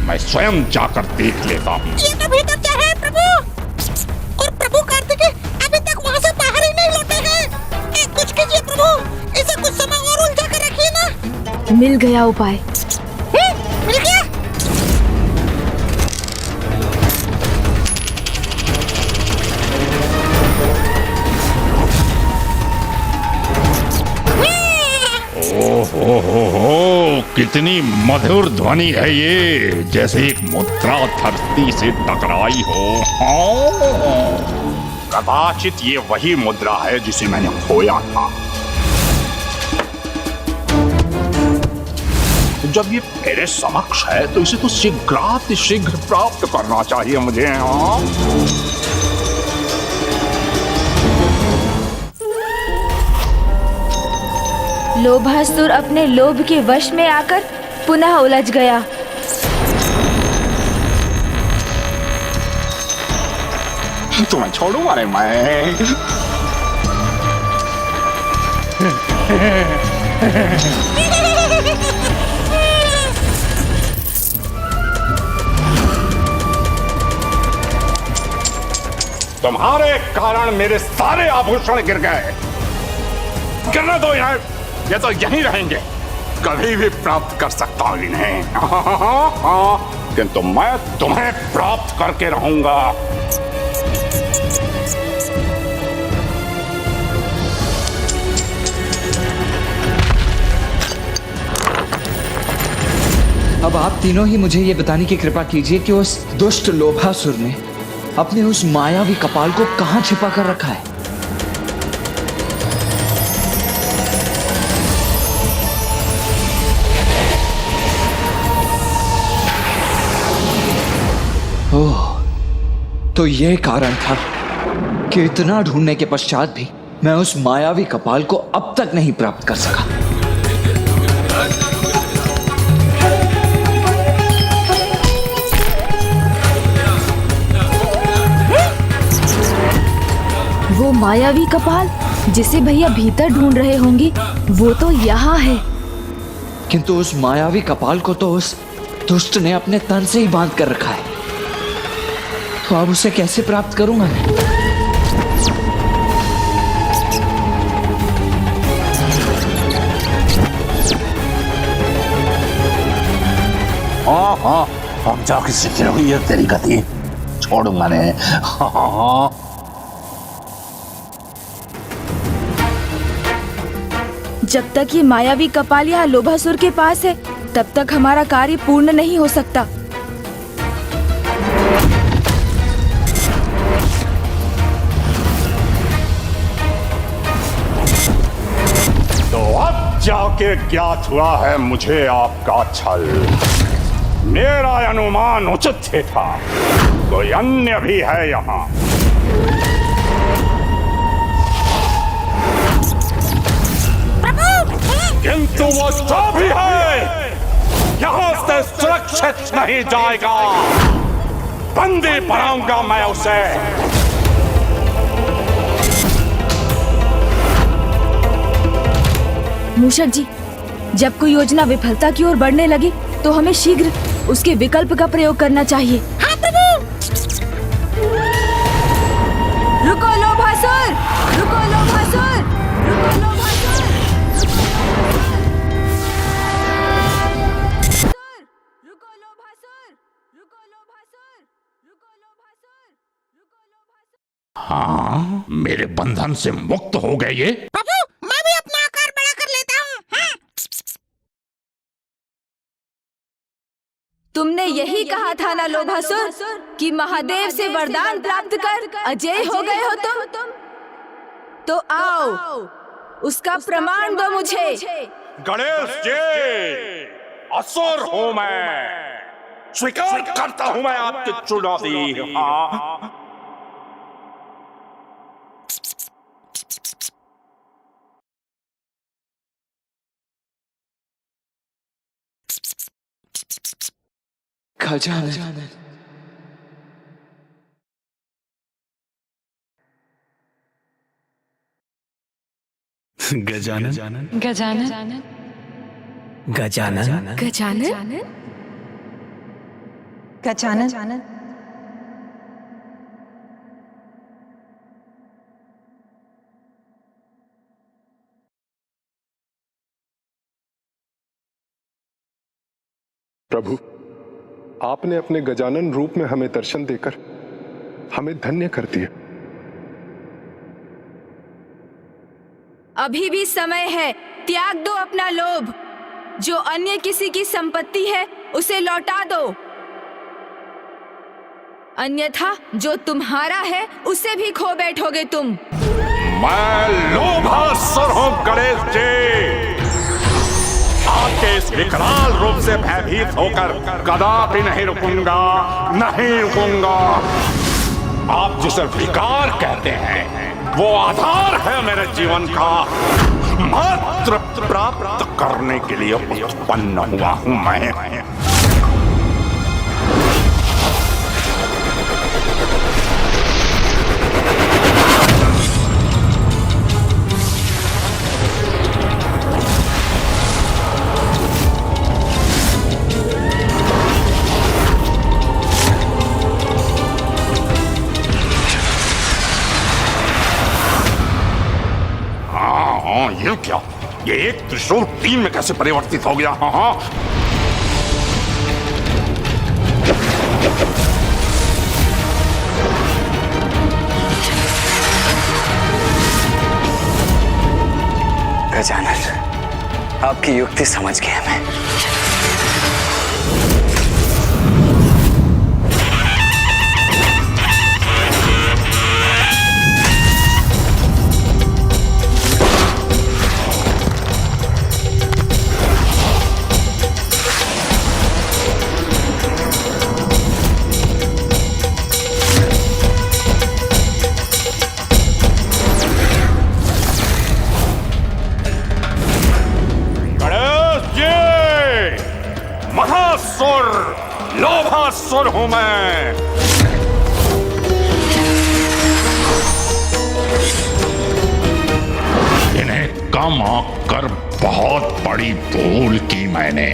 मैं स्वयं जाकर देख लेता हूँ। ये तो भीतर क्या है प्रभु? और प्रभु कार्तिकेय अभी तक वहाँ से बाहर ही नहीं लौटे हैं। कुछ कीजिए प्रभु, इसे कुछ समय और उलझा कर रखिए ना। मिल गया उपाय। मिल गया? ओहो, कितनी मधुर ध्वनि है ये, जैसे एक मुद्रा धरती से टकराई हो। कदाचित ये वही मुद्रा है जिसे मैंने खोया था। जब ये मेरे समक्ष है तो इसे तो शीघ्र प्राप्त करना चाहिए मुझे। लोभासुर अपने लोभ के वश में आकर पुनः उलझ गया। तुम्हें छोड़ूंगा नहीं मैं। तुम्हारे कारण मेरे सारे आभूषण गिर गए। गिरने दो यार, ये तो यहीं रहेंगे, कभी भी प्राप्त कर सकता हूं इन्हें। किंतु मैं तुम्हें प्राप्त करके रहूंगा। अब आप तीनों ही मुझे ये बताने की कृपा कीजिए कि उस दुष्ट लोभासुर ने अपने उस मायावी कपाल को कहां छिपा कर रखा है। ओह, तो यह कारण था कि इतना ढूंढने के पश्चात भी मैं उस मायावी कपाल को अब तक नहीं प्राप्त कर सका। वो मायावी कपाल जिसे भैया भीतर ढूंढ रहे होंगे, वो तो यहाँ है। किंतु उस मायावी कपाल को तो उस दुष्ट ने अपने तन से ही बांध कर रखा है, तो अब उसे कैसे प्राप्त करूंगा मैं? हाँ, अब जाके सीख रही है तेरी गति, छोड़ूंगा नहीं। हाँ। जब तक ये मायावी कपाल यहाँ लोभासुर के पास है, तब तक हमारा कार्य पूर्ण नहीं हो सकता। तो अब जाके ज्ञात हुआ है मुझे आपका छल। मेरा अनुमान उचित ही था, कोई अन्य भी है यहाँ। किंतु वो जो भी है यहाँ से सुरक्षित नहीं जाएगा। बंदी बनाऊंगा मैं उसे। मूषक जी, जब कोई योजना विफलता की ओर बढ़ने लगे तो हमें शीघ्र उसके विकल्प का प्रयोग करना चाहिए। हाँ प्रभु। रुको लोभासुर, रुको लोभासुर, रुको लोभासुर। हाँ, मेरे बंधन से मुक्त हो गए ये। प्रभु, मैं भी अपना आकार बड़ा कर लेता हूँ। तुमने यही कहा था ना लोभासुर कि महादेव से वरदान प्राप्त कर अजय हो गए हो तुम। तो आओ, उसका प्रमाण दो मुझे। गणेश जी, असुर हूं मैं, स्वीकार करता हूं मैं आपकी चुनौती। हाँ। खजानन। गजानन गजानन गजानन गजानन गजानन प्रभु, आपने अपने गजानन रूप में हमें दर्शन देकर हमें धन्य कर दिया। अभी भी समय है, त्याग दो अपना लोभ। जो अन्य किसी की संपत्ति है उसे लौटा दो, अन्यथा जो तुम्हारा है उसे भी खो बैठोगे तुम। मैं लोभासुर हूं गणेश जी। आपके इस विकराल रूप से भयभीत होकर कदापि नहीं रुकूंगा, नहीं रुकूंगा। आप जिसे विकार कहते हैं वो आधार है मेरे जीवन का। मात्र प्राप्त करने के लिए उत्पन्न हुआ हूं मैं। ये क्या? ये एक त्रिशूल 3 में कैसे परिवर्तित हो गया? हाँ। गजानन, आपकी युक्ति समझ गया मैं। लोभासुर हूं मैं। इन्हें कम आंककर बहुत बड़ी भूल की मैंने।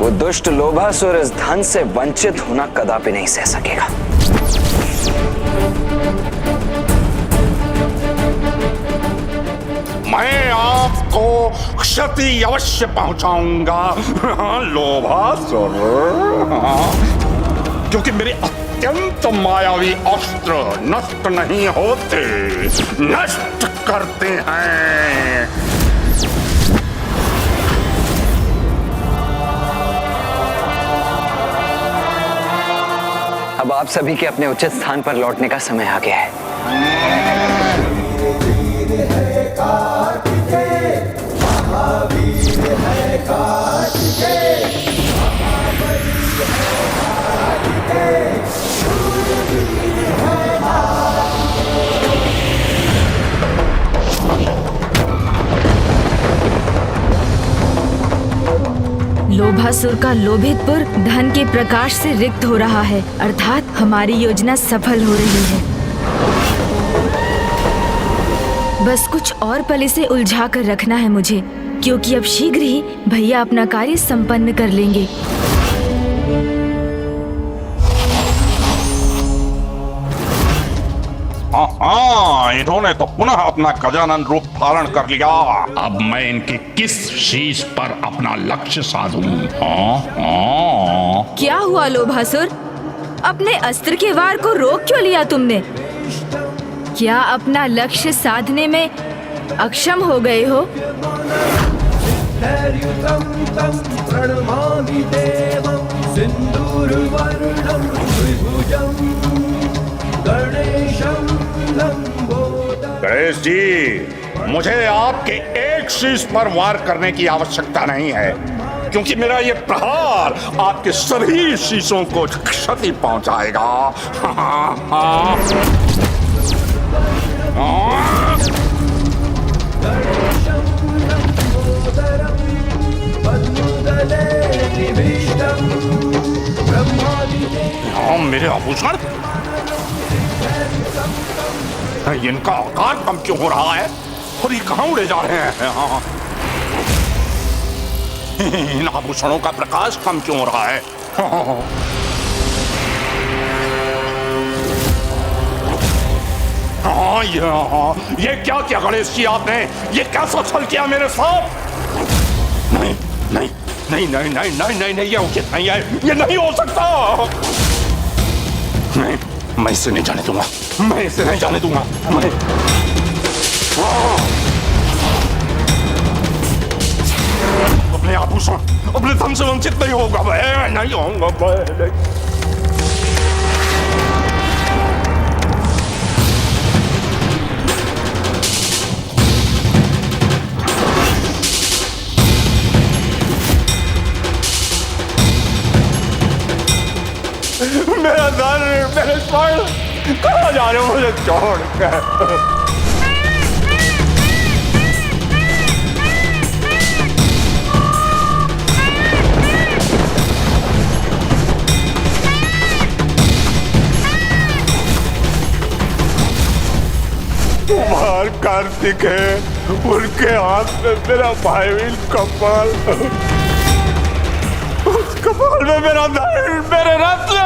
वो दुष्ट लोभासुर इस धन से वंचित होना कदापि नहीं सह सकेगा। मैं आपको क्षति अवश्य पहुंचाऊंगा लोभासुर, क्योंकि मेरे अत्यंत मायावी अस्त्र नष्ट नहीं होते, नष्ट करते हैं। अब आप सभी के अपने उचित स्थान पर लौटने का समय आ गया है। लोभासुर का लोभित पुर धन के प्रकाश से रिक्त हो रहा है, अर्थात हमारी योजना सफल हो रही है। बस कुछ और पल इसे उलझा कर रखना है मुझे, क्योंकि अब शीघ्र ही भैया अपना कार्य संपन्न कर लेंगे। हाँ, इन्होंने तो पुनः अपना गजानन रूप धारण कर लिया। अब मैं इनके किस शीश पर अपना लक्ष्य साधूं? हाँ, हाँ। क्या हुआ लोभासुर? अपने अस्त्र के वार को रोक क्यों लिया तुमने? क्या अपना लक्ष्य साधने में अक्षम हो गए हो? गणेश जी, मुझे आपके एक शीश पर वार करने की आवश्यकता नहीं है, क्योंकि मेरा ये प्रहार आपके सभी शीशों को क्षति पहुंचाएगा। हाँ, हाँ। मेरे आभूषण, इनका आकार कम क्यों हो रहा है और ये कहाँ उड़े जा रहे हैं? हाँ। इन आभूषणों का प्रकाश कम क्यों हो रहा है? हाँ, ये क्या किया गणेश जी आपने? ये कैसा छल किया मेरे साथ? नहीं नहीं नहीं नहीं नहीं नहीं नहीं नहीं, ये उचित नहीं है, ये नहीं हो सकता। मैं इसे नहीं जाने दूंगा, मैं इसे नहीं जाने दूंगा। अपने आभूषण, अपने धन से वंचित नहीं होगा मैं, नहीं होऊंगा मैं। मेरा धन, मेरे स्वर्ण, कहाँ जा रहे हो मुझे छोड़ कर? कुमार कार्तिक है, उनके हाथ में मेरा भाईवील कपाल, उस कपाल में मेरा धन, मेरे रत्न।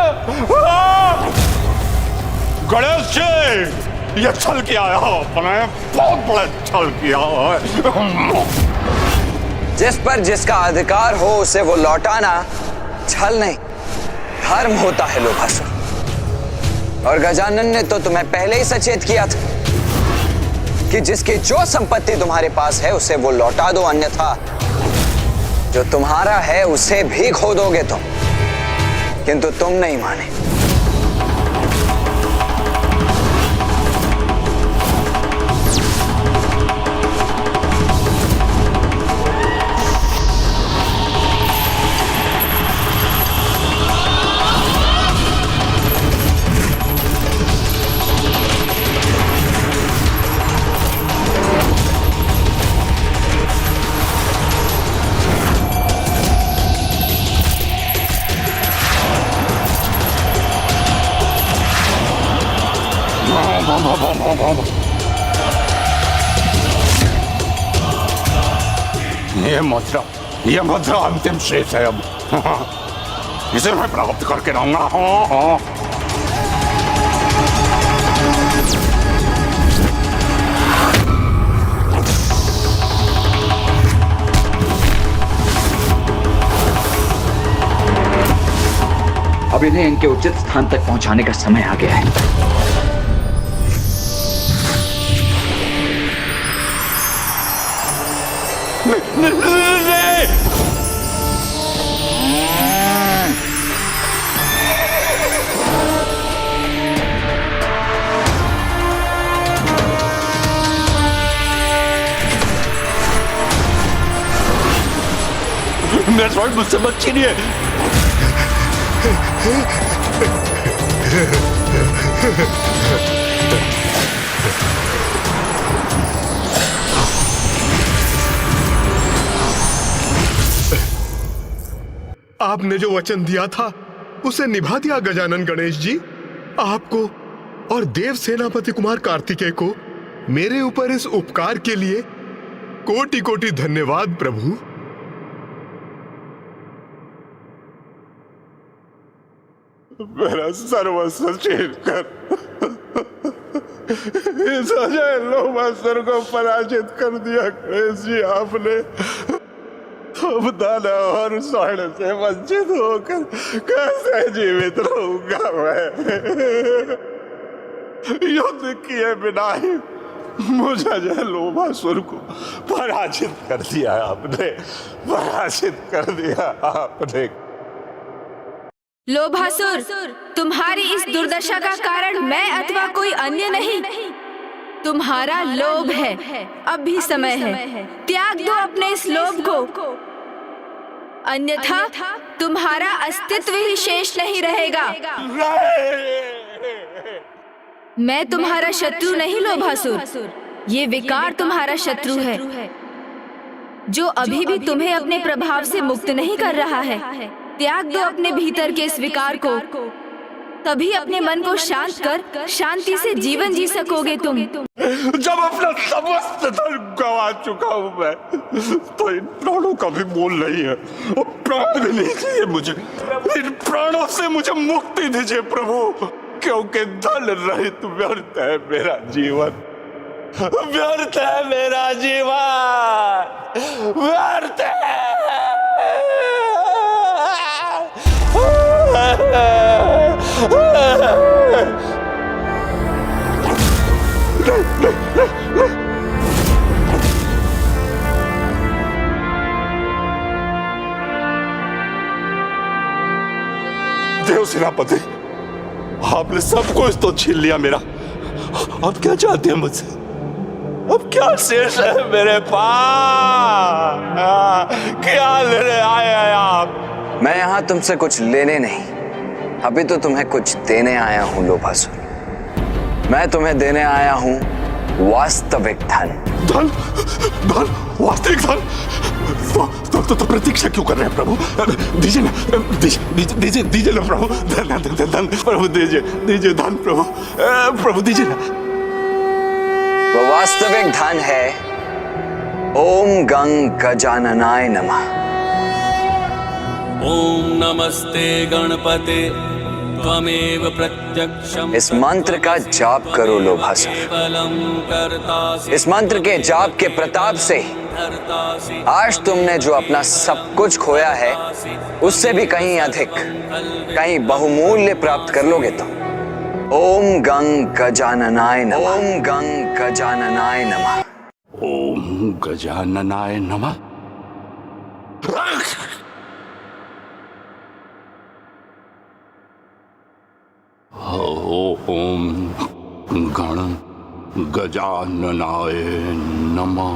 गणेश जी, ये छल किया है आपने, बहुत बड़ा छल किया है। जिस पर जिसका अधिकार हो उसे वो लौटाना छल नहीं, धर्म होता है लोभासुर। और गजानन ने तो तुम्हें पहले ही सचेत किया था कि जिसकी जो संपत्ति तुम्हारे पास है उसे वो लौटा दो, अन्यथा जो तुम्हारा है उसे भी खो दोगे तुम। किंतु तुम नहीं माने। ये मुद्रा अंतिम शेष है। अब इसे मैं प्राप्त करके रहूंगा। हाँ हाँ। अब इन्हें इनके उचित स्थान तक पहुंचाने का समय आ गया है। मेरा स्वर्ण मुझसे मत छीनिए। आपने जो वचन दिया था उसे निभा दिया गजानन गणेश जी। आपको और देव सेनापति कुमार कार्तिकेय को मेरे ऊपर इस उपकार के लिए कोटि कोटि धन्यवाद प्रभु। मेरा सर्वस्व छीन कर इस अजय लोभासुर को पराजित कर दिया गणेश जी आपने। अब दाना और स्वर्ण से वंचित होकर कैसे जीवित रहूंगा मैं? युद्ध किए बिना ही मुझे अजय लोभासुर को पराजित कर दिया आपने, पराजित कर दिया आपने। लोभासुर, तुम्हारी इस दुर्दशा का कारण मैं अथवा कोई अन्य नहीं, तुम्हारा लोभ है। अब भी समय है, त्याग दो अपने इस लोभ को, अन्यथा तुम्हारा अस्तित्व ही शेष नहीं रहेगा। मैं तुम्हारा शत्रु नहीं लोभासुर, ये विकार तुम्हारा शत्रु है, जो अभी भी तुम्हें अपने प्रभाव से मुक्त नहीं कर रहा है। त्याग दो अपने भीतर के इस विकार को, तभी अपने मन को शांत कर शांति से जीवन जी सकोगे तुम। जब अपना समस्त धन गवा चुका हूं मैं, तो इन प्राणों का भी मोल नहीं है। प्राण भी लीजिए मुझे, इन प्राणों से मुझे मुक्ति दीजिए प्रभु, क्योंकि धन रहित व्यर्थ है मेरा जीवन, व्यर्थ है मेरा जीवन, व्यर्थ है। देव सेनापति, आपने सब कुछ तो छीन लिया मेरा, अब क्या चाहते हैं मुझसे? अब क्या शेष है मेरे पास? क्या लेने आए हैं आप? मैं यहाँ तुमसे कुछ लेने नहीं, अभी तो तुम्हें कुछ देने आया हूँ लोभासुर। मैं तुम्हें देने आया हूँ वास्तविक धन। धन? धन? वास्तविक धन? तो प्रतीक्षा क्यों कर रहे हैं प्रभु? दीजिए ना, दीजिए ना प्रभु, धन प्रभु, दीजिए धन प्रभु, प्रभु दीजिए ना। वो वास्तविक धन है ओम गंग गजाननाय नमः। ओम नमस्ते गणपते त्वमेव प्रत्यक्षम्। इस मंत्र का जाप करो लोभासुर। इस मंत्र के जाप के प्रताप से आज तुमने जो अपना सब कुछ खोया है, उससे भी कहीं अधिक, कहीं बहुमूल्य प्राप्त कर लोगे तुम। ओम गंग गजाननाय नमः। ओम गंग गजाननाय नमः। ओम गजाननाय नमः। ओम गण गजाननाय नमः।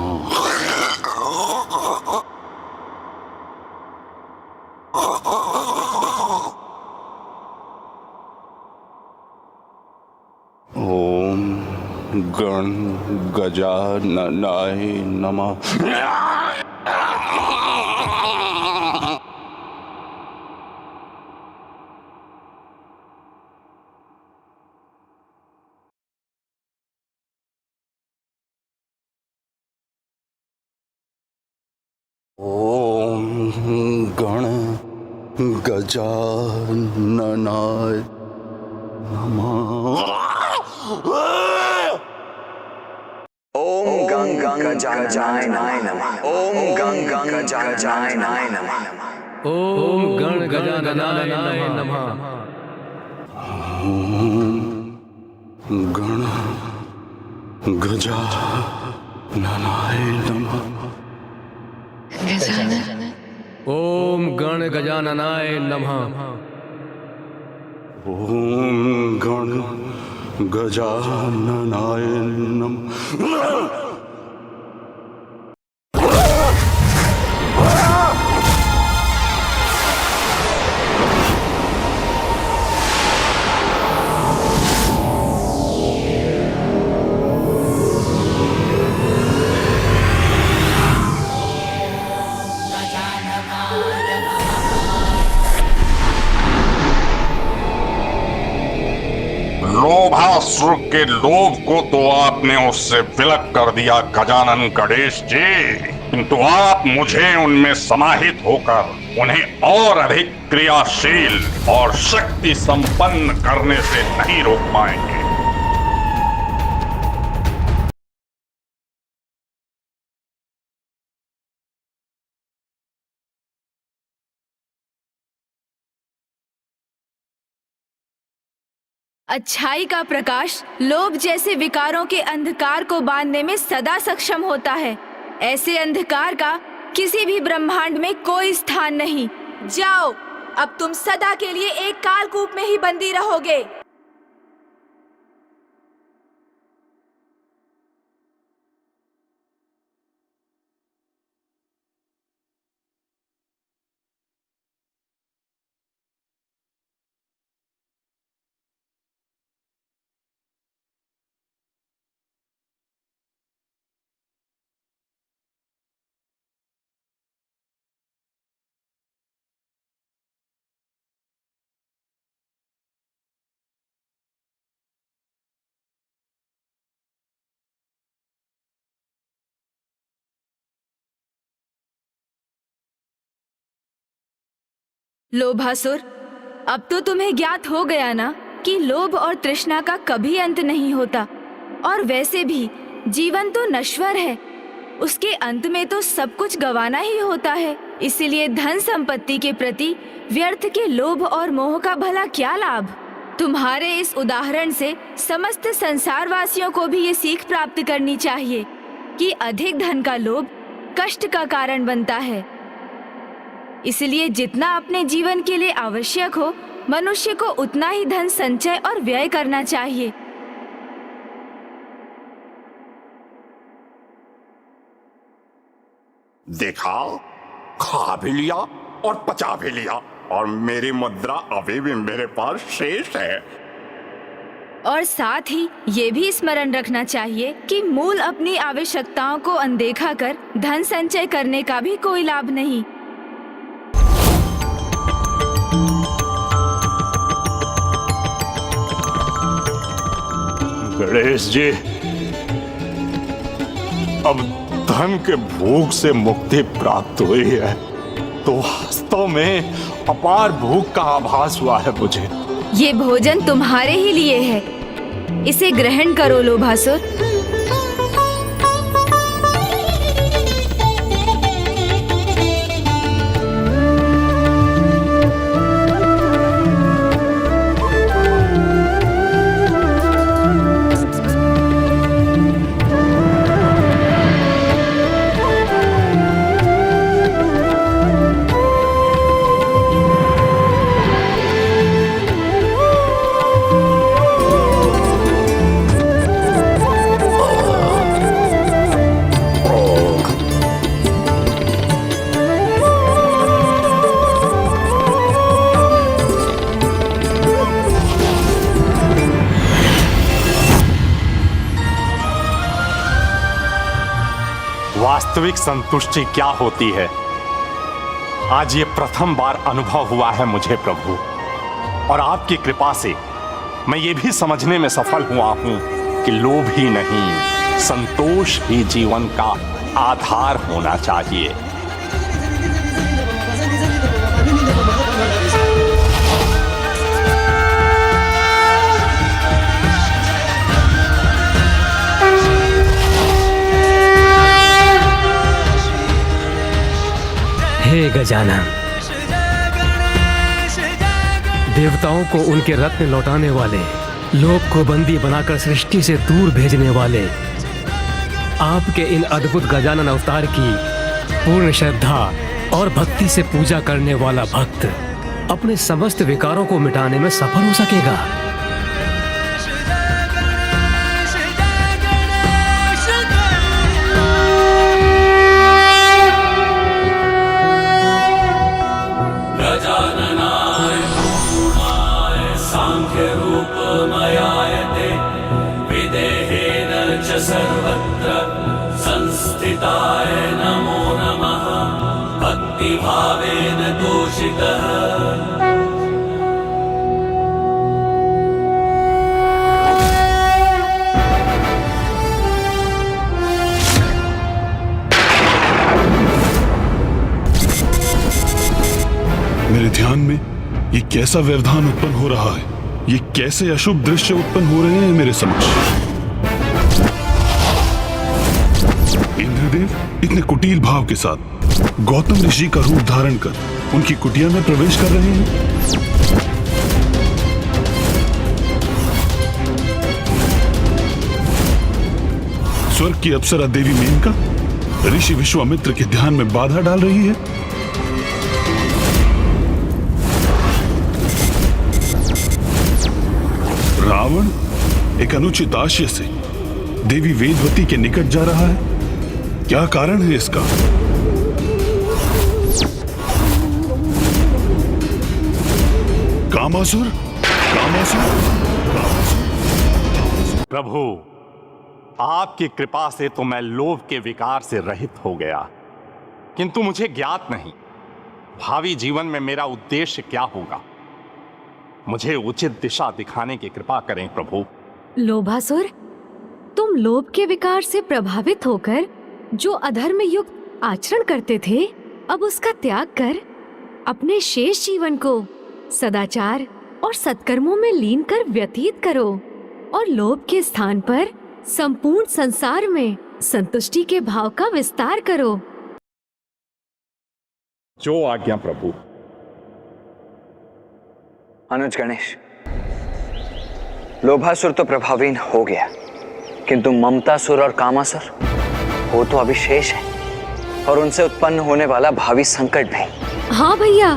ओम गण गजाननाय नमः। ओम गण गजाननाय नमः। ओम गंग गजाननाय नमः। ओम गंग गजाननाय नमः। ओम गण गजाननाय नमः। ओम गण गजाननाय नमः। ओम गण गजाननाय नमः। ओम गण गजाननाय नमः। असुर के लोभ को तो आपने उससे विलग कर दिया गजानन गणेश जी, किंतु आप मुझे उनमें समाहित होकर उन्हें और अधिक क्रियाशील और शक्ति संपन्न करने से नहीं रोक पाएंगे। अच्छाई का प्रकाश लोभ जैसे विकारों के अंधकार को बांधने में सदा सक्षम होता है। ऐसे अंधकार का किसी भी ब्रह्मांड में कोई स्थान नहीं। जाओ, अब तुम सदा के लिए एक कालकूप में ही बंदी रहोगे। लोभासुर, अब तो तुम्हें ज्ञात हो गया ना कि लोभ और तृष्णा का कभी अंत नहीं होता, और वैसे भी जीवन तो नश्वर है, उसके अंत में तो सब कुछ गंवाना ही होता है। इसीलिए धन संपत्ति के प्रति व्यर्थ के लोभ और मोह का भला क्या लाभ। तुम्हारे इस उदाहरण से समस्त संसारवासियों को भी ये सीख प्राप्त करनी चाहिए कि अधिक धन का लोभ कष्ट का कारण बनता है। इसलिए जितना अपने जीवन के लिए आवश्यक हो, मनुष्य को उतना ही धन संचय और व्यय करना चाहिए। देखा, खा भी लिया और पचा भी लिया, और मेरी मुद्रा अभी भी मेरे पास शेष है। और साथ ही ये भी स्मरण रखना चाहिए कि मूल अपनी आवश्यकताओं को अनदेखा कर धन संचय करने का भी कोई लाभ नहीं। गणेश जी, अब धन के भूख से मुक्ति प्राप्त हुई है, तो वास्तव में अपार भूख का आभास हुआ है मुझे। ये भोजन तुम्हारे ही लिए है, इसे ग्रहण करो लोभासुर। वास्तविक संतुष्टि क्या होती है, आज ये प्रथम बार अनुभव हुआ है मुझे प्रभु, और आपकी कृपा से मैं ये भी समझने में सफल हुआ हूं कि लोभ ही नहीं, संतोष ही जीवन का आधार होना चाहिए। हे गजानन, देवताओं को उनके रत्न लौटाने वाले, लोभ को बंदी बनाकर सृष्टि से दूर भेजने वाले, आपके इन अद्भुत गजानन अवतार की पूर्ण श्रद्धा और भक्ति से पूजा करने वाला भक्त अपने समस्त विकारों को मिटाने में सफल हो सकेगा। सर्वत्र संस्थिताय नमो नमः। भक्ति भावेन तोषितः ध्यान में ये कैसा व्यवधान उत्पन्न हो रहा है? ये कैसे अशुभ दृश्य उत्पन्न हो रहे हैं मेरे समक्ष? इंद्रदेव इतने कुटिल भाव के साथ गौतम ऋषि का रूप धारण कर उनकी कुटिया में प्रवेश कर रहे हैं। स्वर्ग की अप्सरा देवी मेनका ऋषि विश्वामित्र के ध्यान में बाधा डाल रही है। रावण एक अनुचित आशय से देवी वेदवती के निकट जा रहा है। क्या कारण है इसका? कामासुर, कामासुर, प्रभु, आपकी कृपा से तो मैं लोभ के विकार से रहित हो गया, किंतु मुझे ज्ञात नहीं भावी जीवन में मेरा उद्देश्य क्या होगा। मुझे उचित दिशा दिखाने की कृपा करें प्रभु। लोभासुर, तुम लोभ के विकार से प्रभावित होकर जो अधर्म युक्त आचरण करते थे, अब उसका त्याग कर अपने शेष जीवन को सदाचार और सत्कर्मों में लीन कर व्यतीत करो और लोभ के स्थान पर संपूर्ण संसार में संतुष्टि के भाव का विस्तार करो। जो आज्ञा प्रभु। अनुज गणेश, लोभासुर तो प्रभावहीन हो गया, किंतु ममतासुर और कामासुर वो तो अभी शेष है, और उनसे उत्पन्न होने वाला भावी संकट भी। हाँ भैया,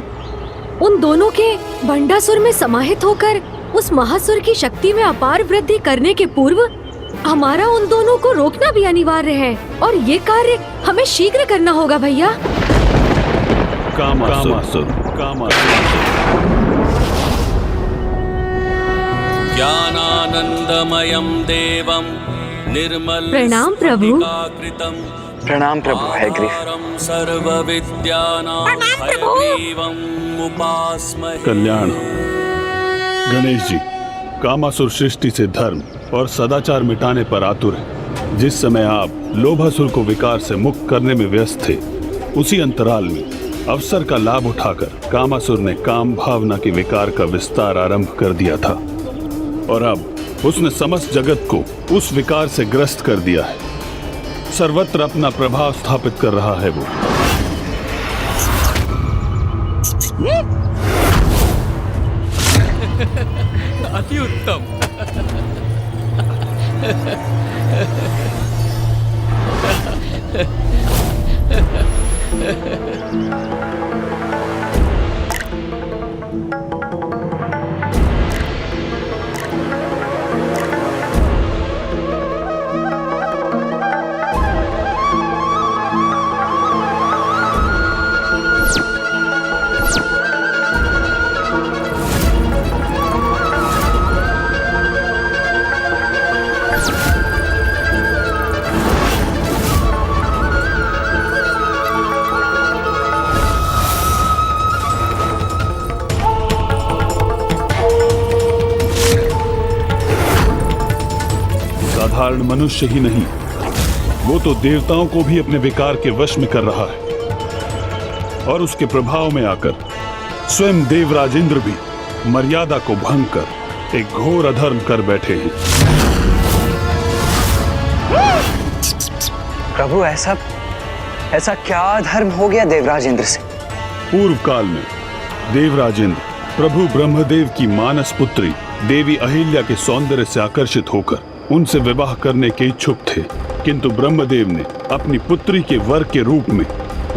उन दोनों के भंडासुर में समाहित होकर उस महासुर की शक्ति में अपार वृद्धि करने के पूर्व हमारा उन दोनों को रोकना भी अनिवार्य है, और ये कार्य हमें शीघ्र करना होगा भैया। कामासुर, कामासुर। ज्ञानानंदमयं देवं निर्मल प्रणाम प्रभु। प्रणाम प्रभु। है कल्याण। गणेश जी, कामासुर सृष्टि से धर्म और सदाचार मिटाने पर आतुर है। जिस समय आप लोभासुर को विकार से मुक्त करने में व्यस्त थे, उसी अंतराल में अवसर का लाभ उठाकर कामासुर ने काम भावना के विकार का विस्तार आरंभ कर दिया था, और अब उसने समस्त जगत को उस विकार से ग्रस्त कर दिया है। सर्वत्र अपना प्रभाव स्थापित कर रहा है वो। अति उत्तम। साधारण मनुष्य ही नहीं, वो तो देवताओं को भी अपने विकार के वश में कर रहा है, और उसके प्रभाव में आकर स्वयं देवराज इंद्र भी मर्यादा को भंग कर एक घोर अधर्म कर बैठे हैं। प्रभु, ऐसा क्या अधर्म हो गया देवराज इंद्र से? पूर्व काल में देवराज इंद्र प्रभु ब्रह्मदेव की मानस पुत्री देवी अहिल्या के सौंदर्य से आकर्षित होकर उनसे विवाह करने के इच्छुक थे, किंतु ब्रह्मदेव ने अपनी पुत्री के वर के रूप में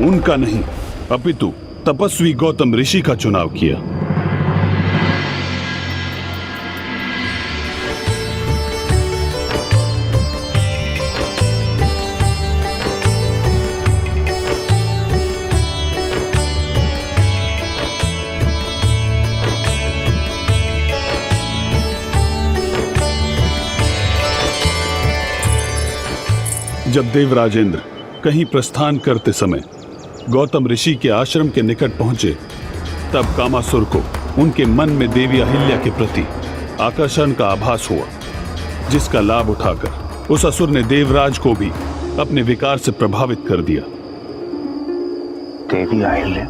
उनका नहीं अपितु तपस्वी गौतम ऋषि का चुनाव किया। जब देवराजेंद्र कहीं प्रस्थान करते समय गौतम ऋषि के आश्रम के निकट पहुंचे, तब कामासुर को उनके मन में देवी अहिल्या के प्रति आकर्षण का आभास हुआ, जिसका लाभ उठाकर उस असुर ने देवराज को भी अपने विकार से प्रभावित कर दिया। देवी अहिल्या?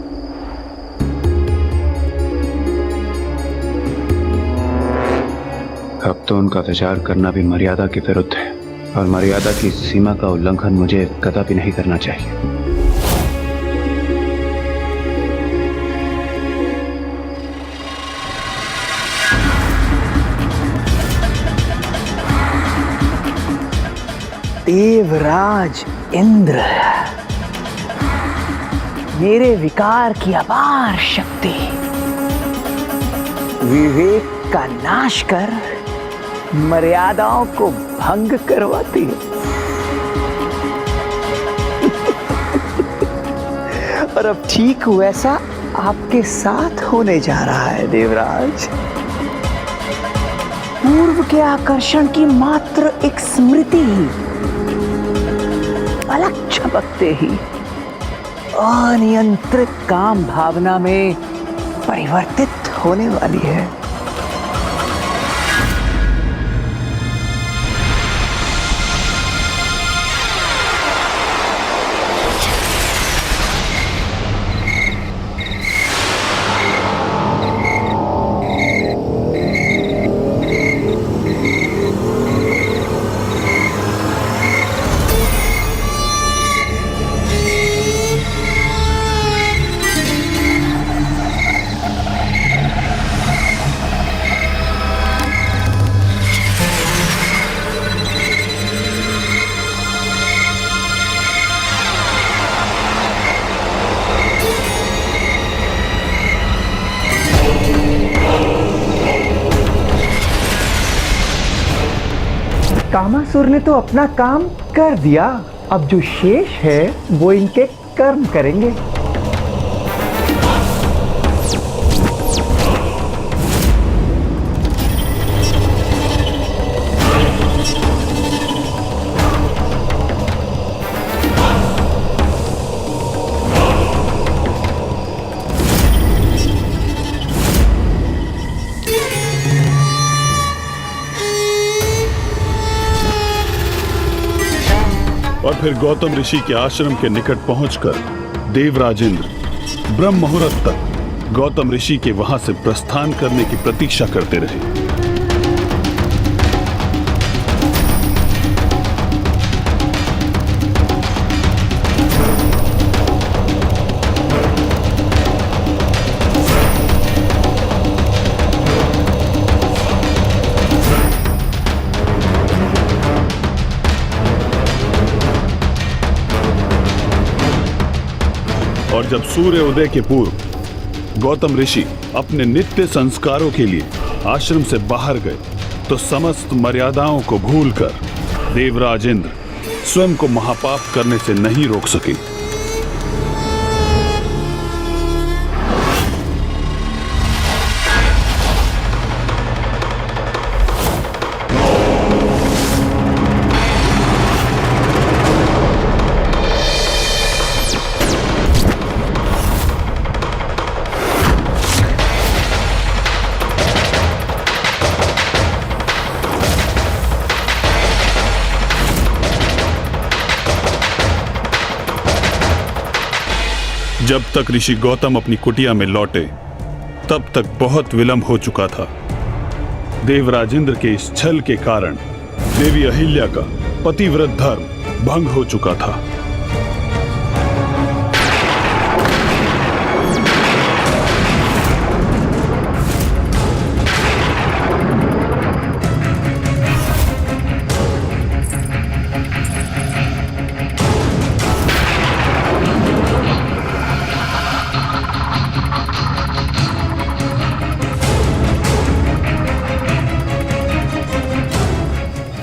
अब तो उनका विचार करना भी मर्यादा के विरुद्ध है, और मर्यादा की सीमा का उल्लंघन मुझे कदापि नहीं करना चाहिए। देवराज इंद्र, मेरे विकार की अपार शक्ति विवेक का नाश कर मर्यादाओं को भंग करवाती है। और अब ठीक वैसा आपके साथ होने जा रहा है देवराज। पूर्व के आकर्षण की मात्र एक स्मृति ही पलक झपकते ही अनियंत्रित काम भावना में परिवर्तित होने वाली है। कामासुर ने तो अपना काम कर दिया, अब जो शेष है वो इनके कर्म करेंगे। और फिर गौतम ऋषि के आश्रम के निकट पहुंचकर देवराज इंद्र ब्रह्म मुहूर्त तक गौतम ऋषि के वहां से प्रस्थान करने की प्रतीक्षा करते रहे। और जब सूर्य उदय के पूर्व गौतम ऋषि अपने नित्य संस्कारों के लिए आश्रम से बाहर गए तो समस्त मर्यादाओं को भूलकर देवराज इंद्र स्वयं को महापाप करने से नहीं रोक सके। जब तक ऋषि गौतम अपनी कुटिया में लौटे तब तक बहुत विलंब हो चुका था। देवराज इंद्र के इस छल के कारण देवी अहिल्या का पतिव्रत धर्म भंग हो चुका था।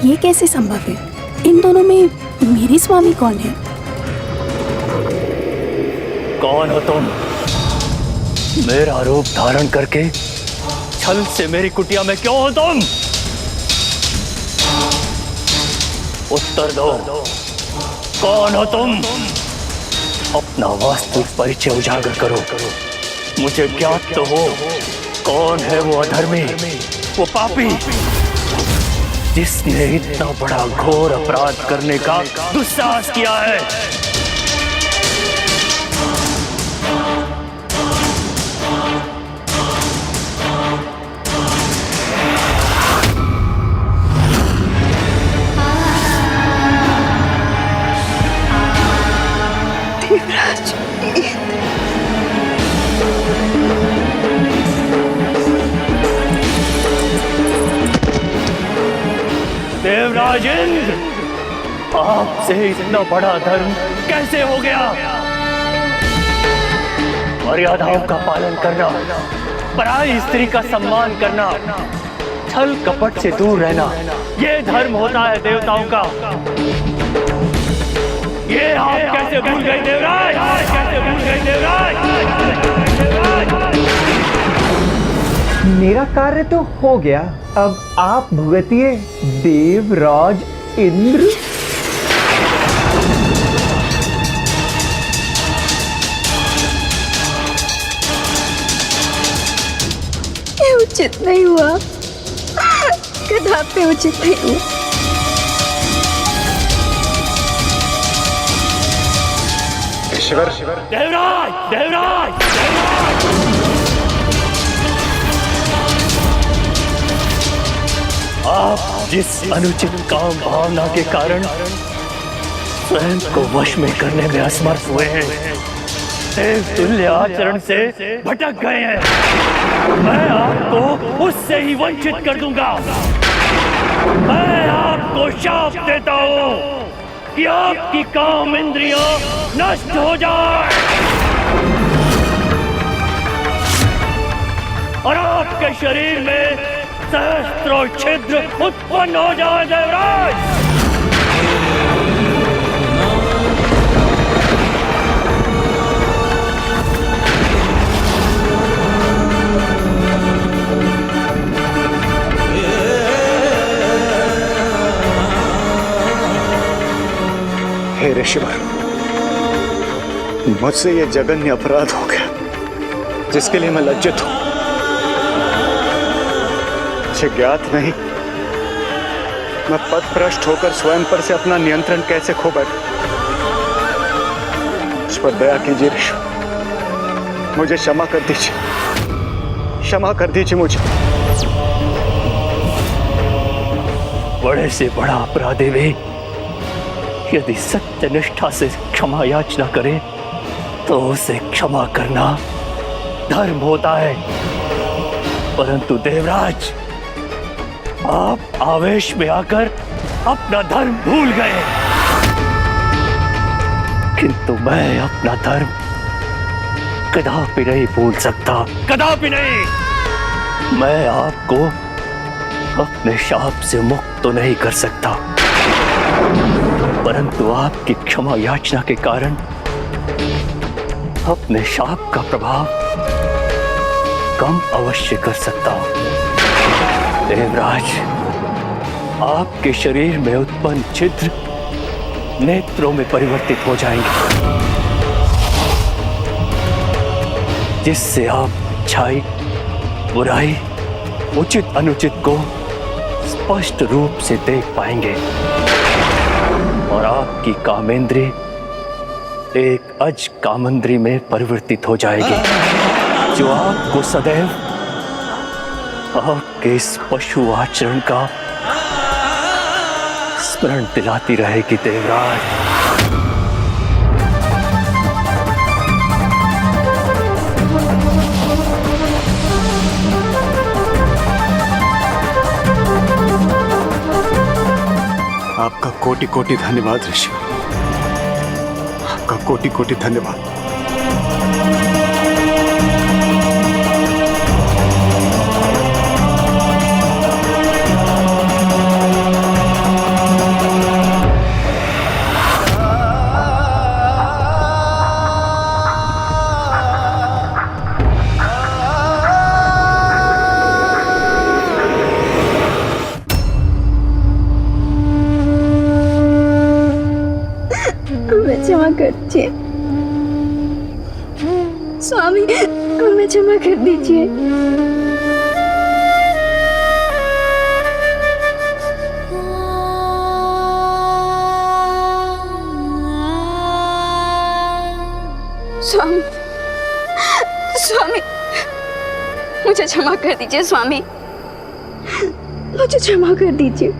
ये कैसे संभव है? इन दोनों में मेरी स्वामी कौन है? कौन हो तुम? मेरा रूप धारण करके छल से मेरी कुटिया में क्यों हो तुम? उत्तर दो, कौन हो तुम? अपना वास्तविक परिचय उजागर करो। मुझे ज्ञात तो हो कौन है वो अधर्मी, वो पापी जिसने इतना बड़ा घोर अपराध करने का दुस्साहस किया है। राजेंद्र, आपसे इतना बड़ा धर्म कैसे हो गया? मर्यादाओं का पालन करना, पराई स्त्री का सम्मान करना, छल कपट से दूर रहना, ये धर्म होता है देवताओं का। ये आप कैसे भूल गए देवराज? कैसे भूल गए देवराज? मेरा कार्य तो हो गया, अब आप भुगतिए देवराज इंद्र। ये उचित नहीं हुआ, कदापि उचित नहीं हुआ। देवराज, देवराज, आप जिस अनुचित काम भावना के कारण स्वयं को वश में करने में असमर्थ हुए हैं, देव तुल्य आचरण से भटक गए हैं, मैं आपको उससे ही वंचित कर दूंगा। मैं आपको शाप देता हूँ कि आपकी काम इंद्रियां नष्ट हो जाए और आपके शरीर में सहस्त्रों छिद्र उत्पन्न हो जाए देवराज। हे ऋषिवर, मुझसे ये जघन्य अपराध हो गया जिसके लिए मैं लज्जित हूं। मुझे ज्ञात नहीं मैं पथभ्रष्ट होकर स्वयं पर से अपना नियंत्रण कैसे खो बैठा। मुझ पर दया कीजिए ऋषि, मुझे क्षमा कर दीजिए, क्षमा कर दीजिए मुझे। बड़े से बड़ा अपराधी भी यदि सत्य निष्ठा से क्षमा याचना करे तो उसे क्षमा करना धर्म होता है। परंतु देवराज, आप आवेश में आकर अपना धर्म भूल गए, किंतु मैं अपना धर्म कदापि नहीं भूल सकता, कदापि नहीं। मैं आपको अपने शाप से मुक्त तो नहीं कर सकता, परंतु आपकी क्षमा याचना के कारण अपने शाप का प्रभाव कम अवश्य कर सकता हूं। देवराज, आपके शरीर में उत्पन्न छिद्र नेत्रों में परिवर्तित हो जाएंगे, जिससे आप अच्छाई, बुराई, उचित अनुचित को स्पष्ट रूप से देख पाएंगे और आपकी कामेंद्री एक अज कामेंद्री में परिवर्तित हो जाएगी, जो आपको सदैव आपके इस पशु आचरण का स्मरण दिलाती रहेगी देवराज। आपका कोटि कोटि धन्यवाद ऋषि, आपका कोटि कोटि धन्यवाद। क्षमा कर दीजिए स्वामी, हमें क्षमा कर दीजिए। स्वामी, स्वामी, मुझे क्षमा कर दीजिए स्वामी, मुझे क्षमा कर दीजिए।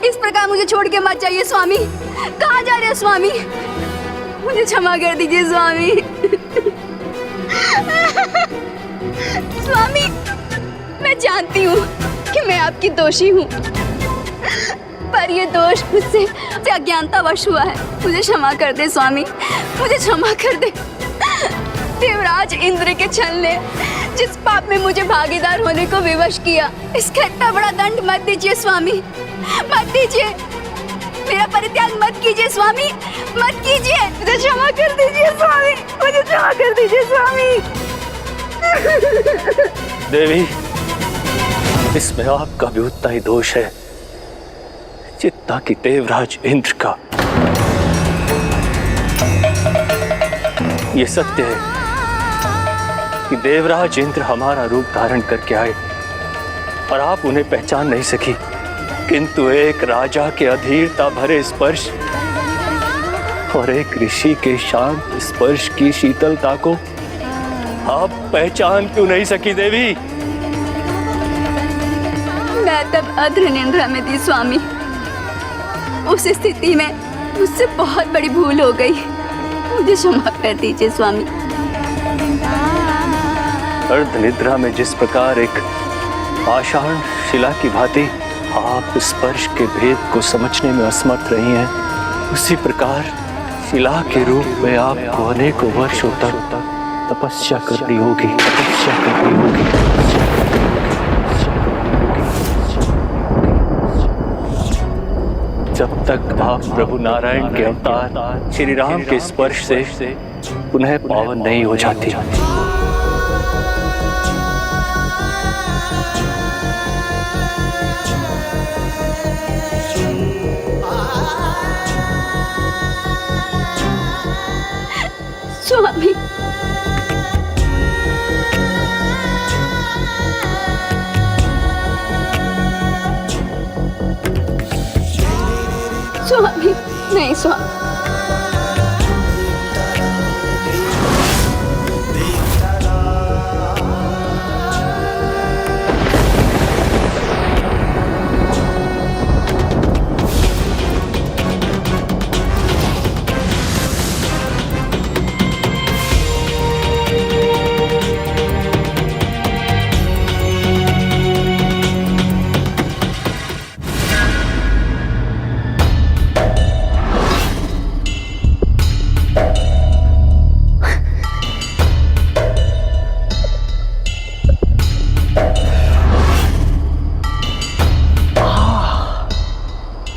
इस प्रकार मुझे छोड़ के मत जाइए स्वामी। कहाँ जा रहे हो स्वामी? मुझे क्षमा कर दीजिए स्वामी। स्वामी, मैं जानती हूँ कि मैं आपकी दोषी हूँ, पर ये दोष मुझसे अज्ञानतावश हुआ है। मुझे क्षमा कर दे स्वामी, मुझे क्षमा कर दे। देवराज इंद्र के छल ने जिस पाप में मुझे भागीदार होने को विवश किया, इसका इतना बड़ा दंड मत दीजिए स्वामी, मत दीजिए। मेरा परित्याग मत कीजिए स्वामी, मत कीजिए। मुझे क्षमा कर दीजिए स्वामी, मुझे क्षमा कर दीजिए स्वामी। देवी, इसमें आपका भी उतना ही दोष है जितना कि देवराज इंद्र का। ये सत्य है कि देवराज इंद्र हमारा रूप धारण करके आए और आप उन्हें पहचान नहीं सकी, किंतु एक राजा के अधीरता भरे स्पर्श और एक ऋषि के शांत स्पर्श की शीतलता को आप पहचान क्यों नहीं सकी देवी? मैं तब अद्र निंद्रा में थी स्वामी। उस स्थिति में मुझसे बहुत बड़ी भूल हो गई, मुझे क्षमा कर दीजिए स्वामी। अर्ध निद्रा में जिस प्रकार एक आषाढ़ शिला की भांति आप स्पर्श के भेद को समझने में असमर्थ रही हैं, उसी प्रकार शिला के रूप में आपको अनेकों वर्षों तक तपस्या करनी होगी, तपस्या करनी होगी। जब तक आप प्रभु नारायण के अवतार श्री राम के स्पर्श से पुनः पावन नहीं हो जाती। स्वामी, स्वामी, नहीं स्वामी।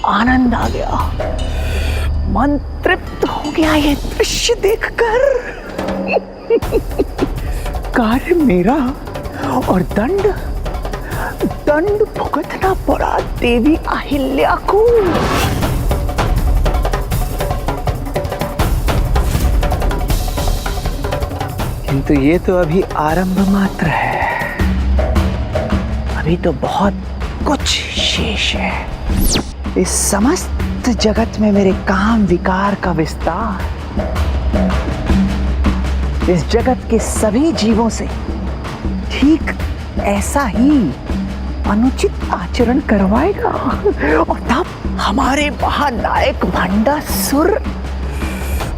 आनंद आ गया, मन तृप्त हो गया ये दृश्य देखकर। कार्य मेरा और दंड भुगतना पड़ा देवी अहिल्या को। किंतु ये तो अभी आरंभ मात्र है, अभी तो बहुत कुछ शेष है। इस समस्त जगत में मेरे काम विकार का विस्तार इस जगत के सभी जीवों से ठीक ऐसा ही अनुचित आचरण करवाएगा, और तब हमारे महानायक भंडासुर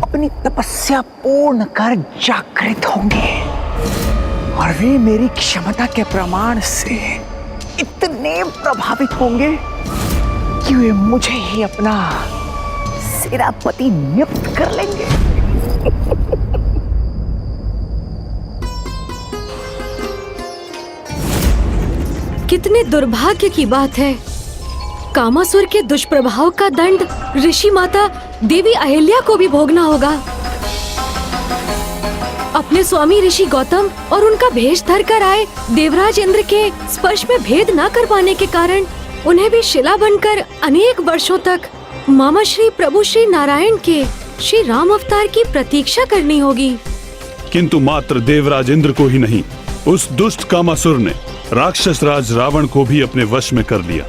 अपनी तपस्या पूर्ण कर जागृत होंगे, और वे मेरी क्षमता के प्रमाण से इतने प्रभावित होंगे कि वे मुझे ही अपना सेनापति नियुक्त कर लेंगे। कितने दुर्भाग्य की बात है। कामासुर के दुष्प्रभाव का दंड ऋषि माता देवी अहिल्या को भी भोगना होगा। अपने स्वामी ऋषि गौतम और उनका भेष धर कर आए देवराज इंद्र के स्पर्श में भेद न कर पाने के कारण उन्हें भी शिला बनकर अनेक वर्षों तक मामा श्री प्रभु श्री नारायण के श्री राम अवतार की प्रतीक्षा करनी होगी। किंतु मात्र देवराज इंद्र को ही नहीं, उस दुष्ट कामासुर ने राक्षस राज रावण को भी अपने वश में कर लिया।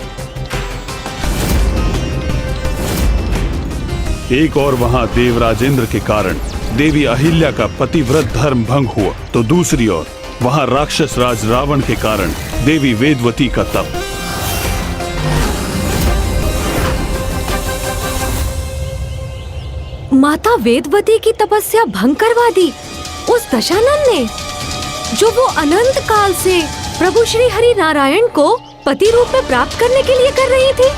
एक और वहां देवराज इंद्र के कारण देवी अहिल्या का पतिव्रत धर्म भंग हुआ, तो दूसरी ओर वहां राक्षस राज रावण के कारण देवी वेदवती का तप। माता वेदवती की तपस्या भंग करवा दी उस दशानन ने, जो वो अनंत काल से प्रभु श्री हरि नारायण को पति रूप में प्राप्त करने के लिए कर रही थी।